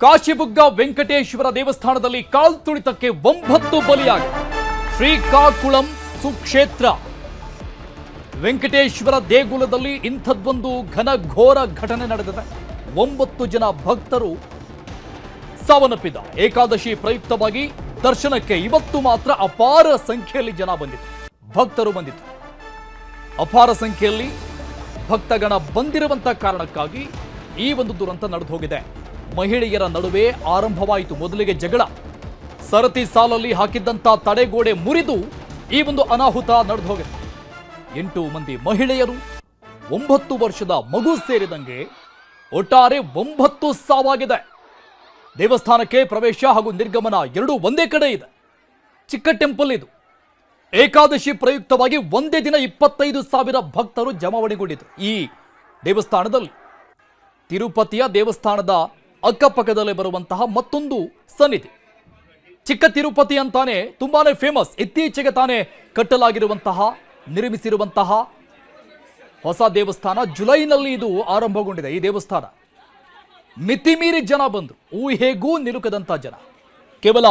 ಕಾಶಿಬುಗ್ಗ ವೆಂಕಟೇಶ್ವರ ದೇವಸ್ಥಾನದಲ್ಲಿ ಕಾಲ್ತುಳಿತಕ್ಕೆ 9 ಬಲಿಯಾಗಿದೆ. ಶ್ರೀಕಾಕುಳಂ ಸುಕ್ಷೇತ್ರ ವೆಂಕಟೇಶ್ವರ ದೇಗುಲದಲ್ಲಿ ಇಂಥದ್ದೊಂದು ಘನಘೋರ ಘಟನೆ ನಡೆದಿದೆ. 9 ಜನ ಭಕ್ತರು ಸಾವನ್ನಪ್ಪಿದ. ಏಕಾದಶಿ ಪ್ರಯುಕ್ತವಾಗಿ ದರ್ಶನಕ್ಕೆ ಇವತ್ತು ಮಾತ್ರ ಅಪಾರ ಸಂಖ್ಯೆಯಲ್ಲಿ ಜನ ಬಂದಿತ್ತು, ಭಕ್ತರು ಬಂದಿತ್ತು. ಅಪಾರ ಸಂಖ್ಯೆಯಲ್ಲಿ ಭಕ್ತಗಣ ಬಂದಿರುವಂತ ಕಾರಣಕ್ಕಾಗಿ ಈ ಒಂದು ದುರಂತ ನಡೆದು ಹೋಗಿದೆ. ಮಹಿಳೆಯರ ನಡುವೆ ಆರಂಭವಾಯಿತು ಮೊದಲಿಗೆ ಜಗಳ. ಸರತಿ ಸಾಲಲ್ಲಿ ಹಾಕಿದ್ದಂತ ತಡೆಗೋಡೆ ಮುರಿದು ಈ ಒಂದು ಅನಾಹುತ ನಡೆದು ಹೋಗಿದೆ. 8 ಮಂದಿ ಮಹಿಳೆಯರು, 9 ವರ್ಷದ ಮಗು ಸೇರಿದಂಗೆ ಒಟ್ಟಾರೆ 9 ಸಾವಾಗಿದೆ. ದೇವಸ್ಥಾನಕ್ಕೆ ಪ್ರವೇಶ ಹಾಗೂ ನಿರ್ಗಮನ ಎರಡೂ ಒಂದೇ ಕಡೆ ಇದೆ. ಚಿಕ್ಕ ಟೆಂಪಲ್ ಇದು. ಏಕಾದಶಿ ಪ್ರಯುಕ್ತವಾಗಿ ಒಂದೇ ದಿನ 25,000 ಭಕ್ತರು ಜಮಾವಣೆಗೊಂಡಿದ್ರು ಈ ದೇವಸ್ಥಾನದಲ್ಲಿ. ತಿರುಪತಿಯ ದೇವಸ್ಥಾನದ ಅಕ್ಕಪಕ್ಕದಲ್ಲೇ ಬರುವಂತಹ ಮತ್ತೊಂದು ಸನ್ನಿಧಿ. ಚಿಕ್ಕ ತಿರುಪತಿ ಅಂತಾನೆ ತುಂಬಾನೇ ಫೇಮಸ್. ಇತ್ತೀಚೆಗೆ ತಾನೇ ಕಟ್ಟಲಾಗಿರುವಂತಹ, ನಿರ್ಮಿಸಿರುವಂತಹ ಹೊಸ ದೇವಸ್ಥಾನ. ಜುಲೈನಲ್ಲಿ ಇದು ಆರಂಭಗೊಂಡಿದೆ. ಈ ದೇವಸ್ಥಾನ ಮಿತಿಮೀರಿ ಜನ ಬಂದರು. ಊಹೆಗೂ ನಿಲುಕದಂತ ಜನ. ಕೇವಲ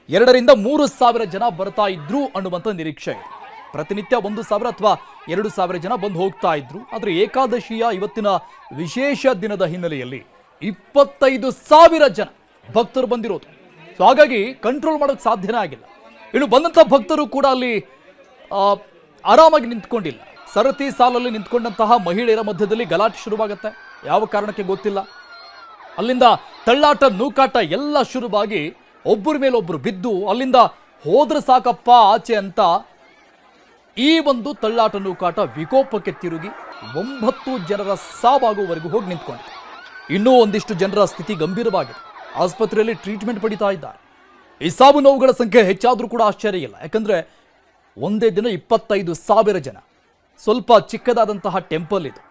2,000 to 3,000 ಜನ ಬರ್ತಾ ಇದ್ರು ಅನ್ನುವಂಥ ನಿರೀಕ್ಷೆ ಇದೆ. ಪ್ರತಿನಿತ್ಯ 1,000 ಅಥವಾ 2,000 ಜನ ಬಂದು ಹೋಗ್ತಾ ಇದ್ರು. ಆದರೆ ಏಕಾದಶಿಯ ಇವತ್ತಿನ ವಿಶೇಷ ದಿನದ ಹಿನ್ನೆಲೆಯಲ್ಲಿ 25,000 ಜನ ಭಕ್ತರು ಬಂದಿರೋದು. ಸೊ ಹಾಗಾಗಿ ಕಂಟ್ರೋಲ್ ಮಾಡೋಕ್ಕೆ ಸಾಧ್ಯನೇ ಆಗಿಲ್ಲ. ಇನ್ನು ಬಂದಂಥ ಭಕ್ತರು ಕೂಡ ಅಲ್ಲಿ ಆರಾಮಾಗಿ ನಿಂತ್ಕೊಂಡಿಲ್ಲ. ಸರತಿ ಸಾಲಲ್ಲಿ ನಿಂತ್ಕೊಂಡಂತಹ ಮಹಿಳೆಯರ ಮಧ್ಯದಲ್ಲಿ ಗಲಾಟೆ ಶುರುವಾಗುತ್ತೆ. ಯಾವ ಕಾರಣಕ್ಕೆ ಗೊತ್ತಿಲ್ಲ. ಅಲ್ಲಿಂದ ತಳ್ಳಾಟ, ನೂಕಾಟ ಎಲ್ಲ ಶುರುವಾಗಿ ಒಬ್ಬರ ಮೇಲೊಬ್ಬರು ಬಿದ್ದು ಅಲ್ಲಿಂದ ಹೋದ್ರೆ ಸಾಕಪ್ಪ ಆಚೆ ಅಂತ ಈ ಒಂದು ತಳ್ಳಾಟ, ನೂಕಾಟ ವಿಕೋಪಕ್ಕೆ ತಿರುಗಿ 9 ಜನರ ಸಾವಾಗುವವರೆಗೂ ಹೋಗಿ ನಿಂತ್ಕೊಂಡಿದೆ. ಇನ್ನೂ ಒಂದಿಷ್ಟು ಜನರ ಸ್ಥಿತಿ ಗಂಭೀರವಾಗಿದೆ. ಆಸ್ಪತ್ರೆಯಲ್ಲಿ ಟ್ರೀಟ್ಮೆಂಟ್ ಪಡಿತಾ ಇದ್ದಾರೆ. ಈ ಸಾವು ನೋವುಗಳ ಸಂಖ್ಯೆ ಹೆಚ್ಚಾದರೂ ಕೂಡ ಆಶ್ಚರ್ಯ ಇಲ್ಲ. ಯಾಕಂದ್ರೆ ಒಂದೇ ದಿನ 25,000 ಜನ. ಸ್ವಲ್ಪ ಚಿಕ್ಕದಾದಂತಹ ಟೆಂಪಲ್ ಇದು.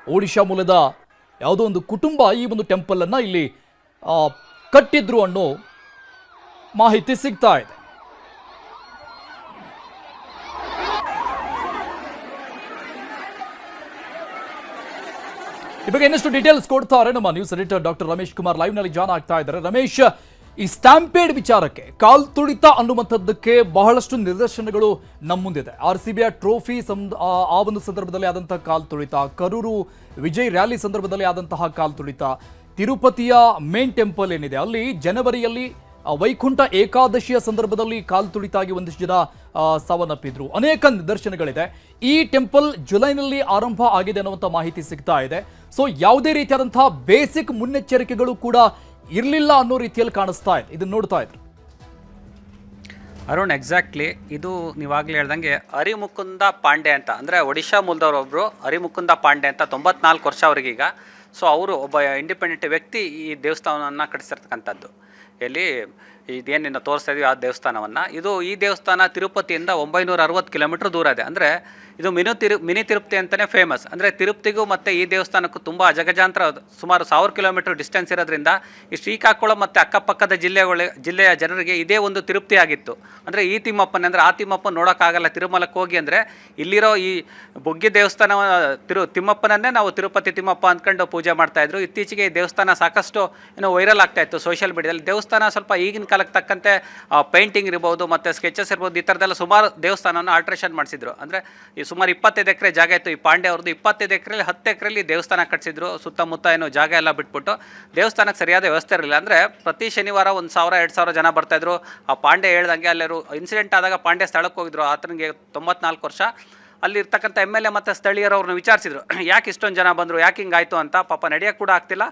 ಒಡಿಶಾ ಮೂಲದ ಯಾವುದೋ ಒಂದು ಕುಟುಂಬ ಈ ಒಂದು ಟೆಂಪಲ್ ಅನ್ನ ಇಲ್ಲಿ ಕಟ್ಟಿದ್ರು ಅನ್ನೋ ಮಾಹಿತಿ ಸಿಗ್ತಾ ಇದೆ. ಈ ಬಗ್ಗೆ ಇನ್ನಷ್ಟು ಡೀಟೇಲ್ಸ್ ಕೊಡ್ತಾರೆ ನಮ್ಮ news editor doctor Ramesh Kumar live ನಲ್ಲಿ ಜಾಯ್ನ್ ಆಗ್ತಾ ಇದ್ದಾರೆ. ರಮೇಶ್, ಈ ಸ್ಟ್ಯಾಂಪೇಡ್ ವಿಚಾರಕ್ಕೆ, ಕಾಲ್ ತುಳಿತ ಅನ್ನುವಂಥದ್ದಕ್ಕೆ ಬಹಳಷ್ಟು ನಿದರ್ಶನಗಳು ನಮ್ಮ ಮುಂದಿದೆ. RCBಯ ಟ್ರೋಫಿ ಆ ಒಂದು ಸಂದರ್ಭದಲ್ಲಿ ಆದಂತಹ ಕಾಲ್ ತುಳಿತ, ಕರೂರು ವಿಜಯ್ ರ್ಯಾಲಿ ಸಂದರ್ಭದಲ್ಲಿ ಆದಂತಹ ಕಾಲ್ ತುಳಿತ, ತಿರುಪತಿಯ ಮೇನ್ ಟೆಂಪಲ್ ಏನಿದೆ ಅಲ್ಲಿ ಜನವರಿಯಲ್ಲಿ ವೈಕುಂಠ ಏಕಾದಶಿಯ ಸಂದರ್ಭದಲ್ಲಿ ಕಾಲ್ ತುಳಿತಾಗಿ ಒಂದಿಷ್ಟು ಜನ ಸಾವನ್ನಪ್ಪಿದ್ರು. ಅನೇಕ ನಿದರ್ಶನಗಳಿದೆ. ಈ ಟೆಂಪಲ್ ಜುಲೈನಲ್ಲಿ ಆರಂಭ ಆಗಿದೆ ಅನ್ನುವಂಥ ಮಾಹಿತಿ ಸಿಗ್ತಾ ಇದೆ. ಸೊ ಯಾವುದೇ ರೀತಿಯಾದಂತಹ ಬೇಸಿಕ್ ಮುನ್ನೆಚ್ಚರಿಕೆಗಳು ಕೂಡ ಇರಲಿಲ್ಲ ಅನ್ನೋ ರೀತಿಯಲ್ಲಿ ಕಾಣಿಸ್ತಾ ಇದೆ. ಇದನ್ನ ನೋಡ್ತಾ ಇದ್ರು ಅರುಣ್. ಎಕ್ಸಾಕ್ಟ್ಲಿ ಇದು ನೀವಾಗಲೇ ಹೇಳ್ದಂಗೆ ಹರಿಮುಕುಂದ ಪಾಂಡೆ ಅಂತ, ಅಂದರೆ ಒಡಿಶಾ ಮೂಲದವರೊಬ್ಬರು ಹರಿಮುಕುಂದ ಪಾಂಡೆ ಅಂತ, 94 ವರ್ಷ ಅವ್ರಿಗೀಗ. ಸೊ ಅವರು ಒಬ್ಬ ಇಂಡಿಪೆಂಡೆಂಟ್ ವ್ಯಕ್ತಿ ಈ ದೇವಸ್ಥಾನವನ್ನು ಕಟ್ಟಿಸಿರ್ತಕ್ಕಂಥದ್ದು. ಎಲ್ಲಿ ಇದೇನೇನು ತೋರಿಸ್ತಾ ಇದೀವಿ ಆ ದೇವಸ್ಥಾನವನ್ನು. ಈ ದೇವಸ್ಥಾನ ತಿರುಪತಿಯಿಂದ 960 ಕಿಲೋಮೀಟ್ರ್ ದೂರ ಇದೆ. ಅಂದರೆ ಇದು ಮಿನಿ ತಿರುಪತಿ ಅಂತಲೇ ಫೇಮಸ್. ಅಂದರೆ ತಿರುಪತಿಗೂ ಮತ್ತು ಈ ದೇವಸ್ಥಾನಕ್ಕೂ ತುಂಬ ಅಜಗಜಾಂತರ ಸುಮಾರು 1000 ಕಿಲೋಮೀಟ್ರ್ ಡಿಸ್ಟೆನ್ಸ್ ಇರೋದ್ರಿಂದ ಈ ಶ್ರೀಕಾಕುಳಂ ಮತ್ತು ಅಕ್ಕಪಕ್ಕದ ಜಿಲ್ಲೆಯ ಜನರಿಗೆ ಇದೇ ಒಂದು ತಿರುಪತಿ ಆಗಿತ್ತು. ಅಂದರೆ ಈ ತಿಮ್ಮಪ್ಪನ ಅಂದರೆ ಆ ತಿಮ್ಮಪ್ಪನ ನೋಡೋಕ್ಕಾಗಲ್ಲ ತಿರುಮಲಕ್ಕೆ ಹೋಗಿ. ಅಂದರೆ ಇಲ್ಲಿರೋ ಈ ಬೊಗ್ಗೆ ದೇವಸ್ಥಾನ ತಿಮ್ಮಪ್ಪನನ್ನೇ ನಾವು ತಿರುಪತಿ ತಿಮ್ಮಪ್ಪ ಅಂದ್ಕೊಂಡು ಪೂಜೆ ಮಾಡ್ತಾಯಿದ್ರು. ಇತ್ತೀಚೆಗೆ ಈ ದೇವಸ್ಥಾನ ಸಾಕಷ್ಟು ವೈರಲ್ ಆಗ್ತಾಯಿತ್ತು ಸೋಷಿಯಲ್ ಮೀಡಿಯಾದಲ್ಲಿ. ದೇವಸ್ಥಾನ ಸ್ವಲ್ಪ ಈಗಿನ ಕಾಲಕ್ಕೆ ತಕ್ಕಂತೆ ಪೇಂಟಿಂಗ್ ಇರ್ಬೋದು ಮತ್ತು ಸ್ಕೆಚಸ್ ಇರ್ಬೋದು, ಈ ಥರದ್ದೆಲ್ಲ ಸುಮಾರು ದೇವಸ್ಥಾನವನ್ನು ಆಲ್ಟ್ರೇಷನ್ ಮಾಡಿಸಿದ್ರು. ಅಂದರೆ ಈ ಸುಮಾರು 25 ಎಕರೆ ಜಾಗ ಇತ್ತು ಈ ಪಾಂಡೆ ಅವ್ರದ್ದು. 25 ಎಕರೆಯಲ್ಲಿ 10 ಎಕರೆಯಲ್ಲಿ ದೇವಸ್ಥಾನ ಕಟ್ಟಿಸಿದ್ರು. ಸುತ್ತಮುತ್ತ ಜಾಗ ಎಲ್ಲ ಬಿಟ್ಬಿಟ್ಟು ದೇವಸ್ಥಾನಕ್ಕೆ ಸರಿಯಾದ ವ್ಯವಸ್ಥೆ ಇರಲಿಲ್ಲ. ಅಂದರೆ ಪ್ರತಿ ಶನಿವಾರ 1,000-2,000 ಜನ ಬರ್ತಾಯಿದ್ರು. ಆ ಪಾಂಡೆ ಹೇಳ್ದಂಗೆ ಅಲ್ಲೆರು ಇನ್ಸಿಡೆಂಟ್ ಆದಾಗ ಪಾಂಡೆ ಸ್ಥಳಕ್ಕೆ ಹೋಗಿದ್ರು. ಆತನಿಗೆ 94 ವರ್ಷ. ಅಲ್ಲಿರ್ತಕ್ಕಂಥ MLA ಮತ್ತು ಸ್ಥಳೀಯರು ಅವ್ರನ್ನ ವಿಚಾರಿಸಿದ್ರು, ಯಾಕೆ ಇಷ್ಟೊಂದು ಜನ ಬಂದರು, ಯಾಕೆ ಹಿಂಗಾಯಿತು ಅಂತ. ಪಾಪ ನಡೆಯೋಕ್ಕೆ ಕೂಡ ಆಗ್ತಿಲ್ಲ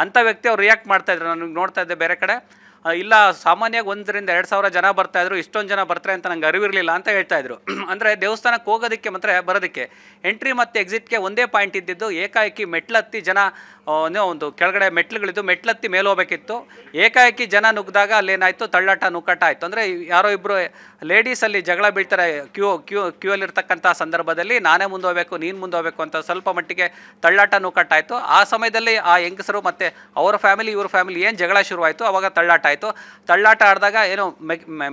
ಅಂಥ ವ್ಯಕ್ತಿ ಅವ್ರು ರಿಯಾಕ್ಟ್ ಮಾಡ್ತಾಯಿದ್ರು. ನನಗೆ ನೋಡ್ತಾ ಇದ್ದೆ ಬೇರೆ ಕಡೆ, ಇಲ್ಲ ಸಾಮಾನ್ಯವಾಗಿ 1,000-2,000 ಜನ ಬರ್ತಾಯಿದ್ರು, ಇಷ್ಟೊಂದು ಜನ ಬರ್ತಾರೆ ಅಂತ ನಂಗೆ ಅರಿವಿರಲಿಲ್ಲ ಅಂತ ಹೇಳ್ತಾಯಿದ್ರು. ಅಂದರೆ ದೇವಸ್ಥಾನಕ್ಕೆ ಹೋಗೋದಕ್ಕೆ ಮತ್ತು ಬರೋದಕ್ಕೆ ಎಂಟ್ರಿ ಮತ್ತು ಎಕ್ಸಿಟ್ಗೆ ಒಂದೇ ಪಾಯಿಂಟ್ ಇದ್ದಿದ್ದು. ಏಕಾಏಕಿ ಮೆಟ್ಲತ್ತಿ ಜನ ಒಂದು ಕೆಳಗಡೆ ಮೆಟ್ಲುಗಳಿದ್ದು, ಮೆಟ್ಲತ್ತಿ ಮೇಲೆ ಹೋಗಬೇಕಿತ್ತು. ಏಕಾಏಕಿ ಜನ ನುಗ್ಗಿದಾಗ ಅಲ್ಲೇನಾಯಿತು, ತಳ್ಳಾಟ ನೂಕಾಟ ಆಯಿತು. ಅಂದರೆ ಯಾರೋ ಇಬ್ಬರು ಲೇಡೀಸಲ್ಲಿ ಜಗಳ ಬೀಳ್ತಾರೆ ಕ್ಯೂ ಅಲ್ಲಿರ್ತಕ್ಕಂಥ ಸಂದರ್ಭದಲ್ಲಿ. ನಾನೇ ಮುಂದೆ ಹೋಗಬೇಕು, ನೀನು ಮುಂದೆ ಹೋಗಬೇಕು ಅಂತ ಸ್ವಲ್ಪ ಮಟ್ಟಿಗೆ ತಳ್ಳಾಟ ನೂಕಾಟ ಆಯಿತು. ಆ ಸಮಯದಲ್ಲಿ ಆ ಹೆಂಗಸರು ಮತ್ತು ಅವ್ರ ಫ್ಯಾಮಿಲಿ ಇವ್ರ ಫ್ಯಾಮಿಲಿ ಏನು ಜಗಳ ಶುರುವಾಯಿತು, ಆವಾಗ ತಳ್ಳಾಟ ಆಯಿತು. ಆಯಿತು. ತಳ್ಳಾಟ ಆಡಿದಾಗ ಏನೋ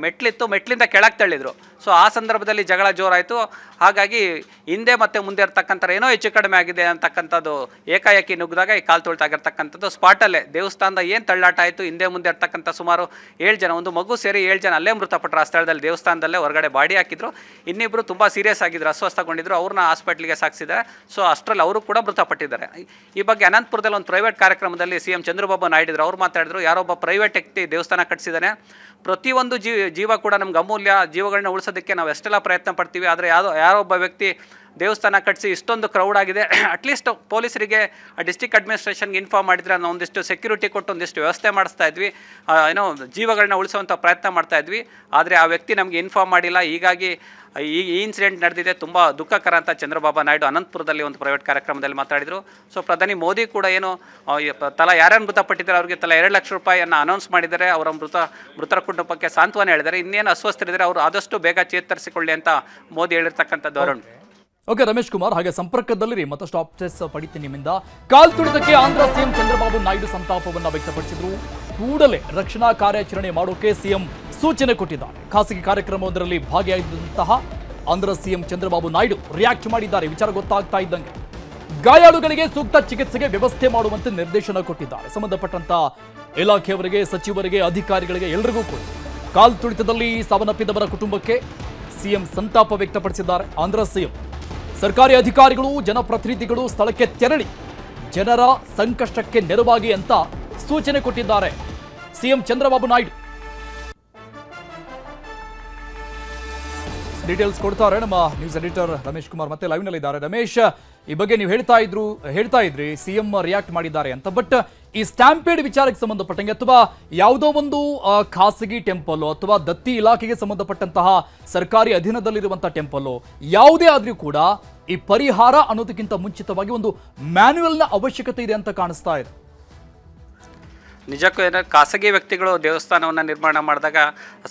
ಮೆಟ್ಲಿತ್ತು, ಮೆಟ್ಲಿಂದ ಕೆಳಗೆ ತಳ್ಳಿದ್ರು. ಸೊ ಆ ಸಂದರ್ಭದಲ್ಲಿ ಜಗಳ ಜೋರಾಯಿತು. ಹಾಗಾಗಿ ಹಿಂದೆ ಮತ್ತು ಮುಂದೆ ಇರ್ತಕ್ಕಂಥ ಏನೋ ಹೆಚ್ಚು ಕಡಿಮೆ ಆಗಿದೆ ಅಂತಕ್ಕಂಥದ್ದು ಏಕಾಏಕಿ ನುಗ್ಗಿದಾಗ ಈ ಕಾಲು ತುಳಿತಾಗಿರ್ತಕ್ಕಂಥದ್ದು ಸ್ಪಾಟಲ್ಲೇ ದೇವಸ್ಥಾನದ ಏನು ತಳ್ಳಾಟ ಆಯಿತು. ಹಿಂದೆ ಮುಂದೆ ಇರ್ತಕ್ಕಂಥ ಸುಮಾರು 7 ಜನ, ಒಂದು ಮಗು ಸೇರಿ 7 ಜನ ಅಲ್ಲೇ ಮೃತಪಟ್ಟರು. ಆ ಸ್ಥಳದಲ್ಲಿ ದೇವಸ್ಥಾನದಲ್ಲೇ ಹೊರಗಡೆ ಬಾಡಿ ಹಾಕಿದ್ರು. ಇನ್ನಿಬ್ಬರು ತುಂಬ ಸೀರಿಯಸ್ ಆಗಿದ್ರು, ಅಸ್ವಸ್ಥಗೊಂಡಿದ್ರು, ಅವ್ರನ್ನ ಹಾಸ್ಪಿಟ್ಲಿಗೆ ಸಾಗಿಸಿದ್ದಾರೆ. ಸೊ ಅಷ್ಟರಲ್ಲಿ ಅವರು ಕೂಡ ಮೃತಪಟ್ಟಿದ್ದಾರೆ. ಈ ಬಗ್ಗೆ ಅನಂತಪುರದಲ್ಲಿ ಒಂದು ಪ್ರೈವೇಟ್ ಕಾರ್ಯಕ್ರಮದಲ್ಲಿ CM ಚಂದ್ರಬಾಬು ನಾಯ್ಡು ಅವ್ರು ಮಾತಾಡಿದ್ರು. ಯಾರೊಬ್ಬ ಪ್ರೈವೇಟ್ ವ್ಯಕ್ತಿ ದೇವಸ್ಥಾನ ಕಟ್ಟಿಸಿದ್ದಾನೆ, ಪ್ರತಿಯೊಂದು ಜೀವ ಕೂಡ ನಮ್ಗೆ ಅಮೂಲ್ಯ, ಜೀವಗಳನ್ನ ಉಳಿಸೋದಕ್ಕೆ ನಾವು ಎಷ್ಟೆಲ್ಲ ಪ್ರಯತ್ನ ಪಡ್ತೀವಿ. ಆದರೆ ಯಾರೊಬ್ಬ ವ್ಯಕ್ತಿ ದೇವಸ್ಥಾನ ಕಟ್ಟಿಸಿ ಇಷ್ಟೊಂದು ಕ್ರೌಡ್ ಆಗಿದೆ, ಅಟ್ಲೀಸ್ಟ್ ಪೊಲೀಸರಿಗೆ ಡಿಸ್ಟ್ರಿಕ್ಟ್ ಅಡ್ಮಿನಿಸ್ಟ್ರೇಷನ್ಗೆ ಇನ್ಫಾರ್ಮ್ ಮಾಡಿದರೆ ನಾವು ಒಂದಿಷ್ಟು ಸೆಕ್ಯೂರಿಟಿ ಕೊಟ್ಟು ಒಂದಿಷ್ಟು ವ್ಯವಸ್ಥೆ ಮಾಡಿಸ್ತಾ ಇದ್ವಿ, ಏನೋ ಜೀವಗಳನ್ನ ಉಳಿಸುವಂಥ ಪ್ರಯತ್ನ ಮಾಡ್ತಾ ಇದ್ವಿ. ಆದರೆ ಆ ವ್ಯಕ್ತಿ ನಮಗೆ ಇನ್ಫಾರ್ಮ್ ಮಾಡಿಲ್ಲ. ಹೀಗಾಗಿ ಈ ಇನ್ಸಿಡೆಂಟ್ ನಡೆದಿದೆ, ತುಂಬ ದುಃಖಕರ ಅಂತ ಚಂದ್ರಬಾಬು ನಾಯ್ಡು ಅನಂತಪುರದಲ್ಲಿ ಒಂದು ಪ್ರೈವೇಟ್ ಕಾರ್ಯಕ್ರಮದಲ್ಲಿ ಮಾತಾಡಿದರು. ಸೊ ಪ್ರಧಾನಿ ಮೋದಿ ಕೂಡ ಏನು ತಲಾ ಯಾರ್ಯಾರು ಮೃತಪಟ್ಟಿದ್ದಾರೆ ಅವರಿಗೆ ತಲಾ 2 ಲಕ್ಷ ರೂಪಾಯಿಯನ್ನು ಅನೌನ್ಸ್ ಮಾಡಿದ್ದಾರೆ. ಅವರ ಮೃತರ ಕುಟುಂಬಕ್ಕೆ ಸಾಂತ್ವನ ಹೇಳಿದ್ದಾರೆ. ಇನ್ನೇನು ಅಸ್ವಸ್ಥರಿದ್ದಾರೆ ಅವರು ಆದಷ್ಟು ಬೇಗ ಚೇತರಿಸಿಕೊಳ್ಳಿ ಅಂತ ಮೋದಿ ಹೇಳಿರ್ತಕ್ಕಂಥದ್ದು. ಅರುಣ್. ಓಕೆ ರಮೇಶ್ ಕುಮಾರ್, ಹಾಗೆ ಸಂಪರ್ಕದಲ್ಲಿರಿ, ಮತ್ತಷ್ಟು ಅಪ್ಡೇಟ್ಸ್ ಪಡಿತೀನಿ ನಿಮ್ಮಿಂದ. ಕಾಲ್ ತುಳಿತಕ್ಕೆ ಆಂಧ್ರ CM ಚಂದ್ರಬಾಬು ನಾಯ್ಡು ಸಂತಾಪವನ್ನು ವ್ಯಕ್ತಪಡಿಸಿದ್ರು. ಕೂಡಲೇ ರಕ್ಷಣಾ ಕಾರ್ಯಾಚರಣೆ ಮಾಡೋಕೆ CM ಸೂಚನೆ ಕೊಟ್ಟಿದ್ದಾರೆ. ಖಾಸಗಿ ಕಾರ್ಯಕ್ರಮವೊಂದರಲ್ಲಿ ಭಾಗಿಯಾಗಿದ್ದಂತಹ ಆಂಧ್ರ CM ಚಂದ್ರಬಾಬು ನಾಯ್ಡು ರಿಯಾಕ್ಟ್ ಮಾಡಿದ್ದಾರೆ. ವಿಚಾರ ಗೊತ್ತಾಗ್ತಾ ಇದ್ದಂಗೆ ಗಾಯಾಳುಗಳಿಗೆ ಸೂಕ್ತ ಚಿಕಿತ್ಸೆಗೆ ವ್ಯವಸ್ಥೆ ಮಾಡುವಂತೆ ನಿರ್ದೇಶನ ಕೊಟ್ಟಿದ್ದಾರೆ. ಸಂಬಂಧಪಟ್ಟಂತ ಇಲಾಖೆಯವರಿಗೆ, ಸಚಿವರಿಗೆ, ಅಧಿಕಾರಿಗಳಿಗೆ ಎಲ್ಲರಿಗೂ ಕೂಡ ಕಾಲ್ ತುಳಿತದಲ್ಲಿ ಸಾವನ್ನಪ್ಪಿದವರ ಕುಟುಂಬಕ್ಕೆ CM ಸಂತಾಪ ವ್ಯಕ್ತಪಡಿಸಿದ್ದಾರೆ. ಆಂಧ್ರ CM ಸರ್ಕಾರಿ ಅಧಿಕಾರಿಗಳು, ಜನಪ್ರತಿನಿಧಿಗಳು ಸ್ಥಳಕ್ಕೆ ತೆರಳಿ ಜನರ ಸಂಕಷ್ಟಕ್ಕೆ ನೆರವಾಗಿ ಅಂತ ಸೂಚನೆ ಕೊಟ್ಟಿದ್ದಾರೆ CM ಚಂದ್ರಬಾಬು ನಾಯ್ಡು. ಡೀಟೇಲ್ಸ್ ಕೊಡ್ತಾರೆ ನಮ್ಮ ನ್ಯೂಸ್ ಎಡಿಟರ್ ರಮೇಶ್ ಕುಮಾರ್ ಮತ್ತೆ ಲೈವ್ ನಲ್ಲಿ ಇದ್ದಾರೆ. ರಮೇಶ್, ಈ ಬಗ್ಗೆ ನೀವು ಹೇಳ್ತಾ ಇದ್ರಿ CM ರಿಯಾಕ್ಟ್ ಮಾಡಿದ್ದಾರೆ ಅಂತ, ಬಟ್ ಈ ಸ್ಟ್ಯಾಂಪೇಡ್ ವಿಚಾರಕ್ಕೆ ಸಂಬಂಧಪಟ್ಟಂಗೆ ಅಥವಾ ಯಾವುದೋ ಒಂದು ಖಾಸಗಿ ಟೆಂಪಲ್ ಅಥವಾ ದತ್ತಿ ಇಲಾಖೆಗೆ ಸಂಬಂಧಪಟ್ಟಂತಹ ಸರ್ಕಾರಿ ಅಧೀನದಲ್ಲಿರುವಂತಹ ಟೆಂಪಲ್ ಯಾವುದೇ ಆದ್ರೂ ಕೂಡ ಈ ಪರಿಹಾರ ಅನ್ನೋದಕ್ಕಿಂತ ಮುಂಚಿತವಾಗಿ ಒಂದು ಮ್ಯಾನ್ಯುಯಲ್ನ ಅವಶ್ಯಕತೆ ಇದೆ ಅಂತ ಕಾಣಿಸ್ತಾ ಇದೆ. ನಿಜಕ್ಕೂ ಏನಾದ್ರು ಖಾಸಗಿ ವ್ಯಕ್ತಿಗಳು ದೇವಸ್ಥಾನವನ್ನು ನಿರ್ಮಾಣ ಮಾಡಿದಾಗ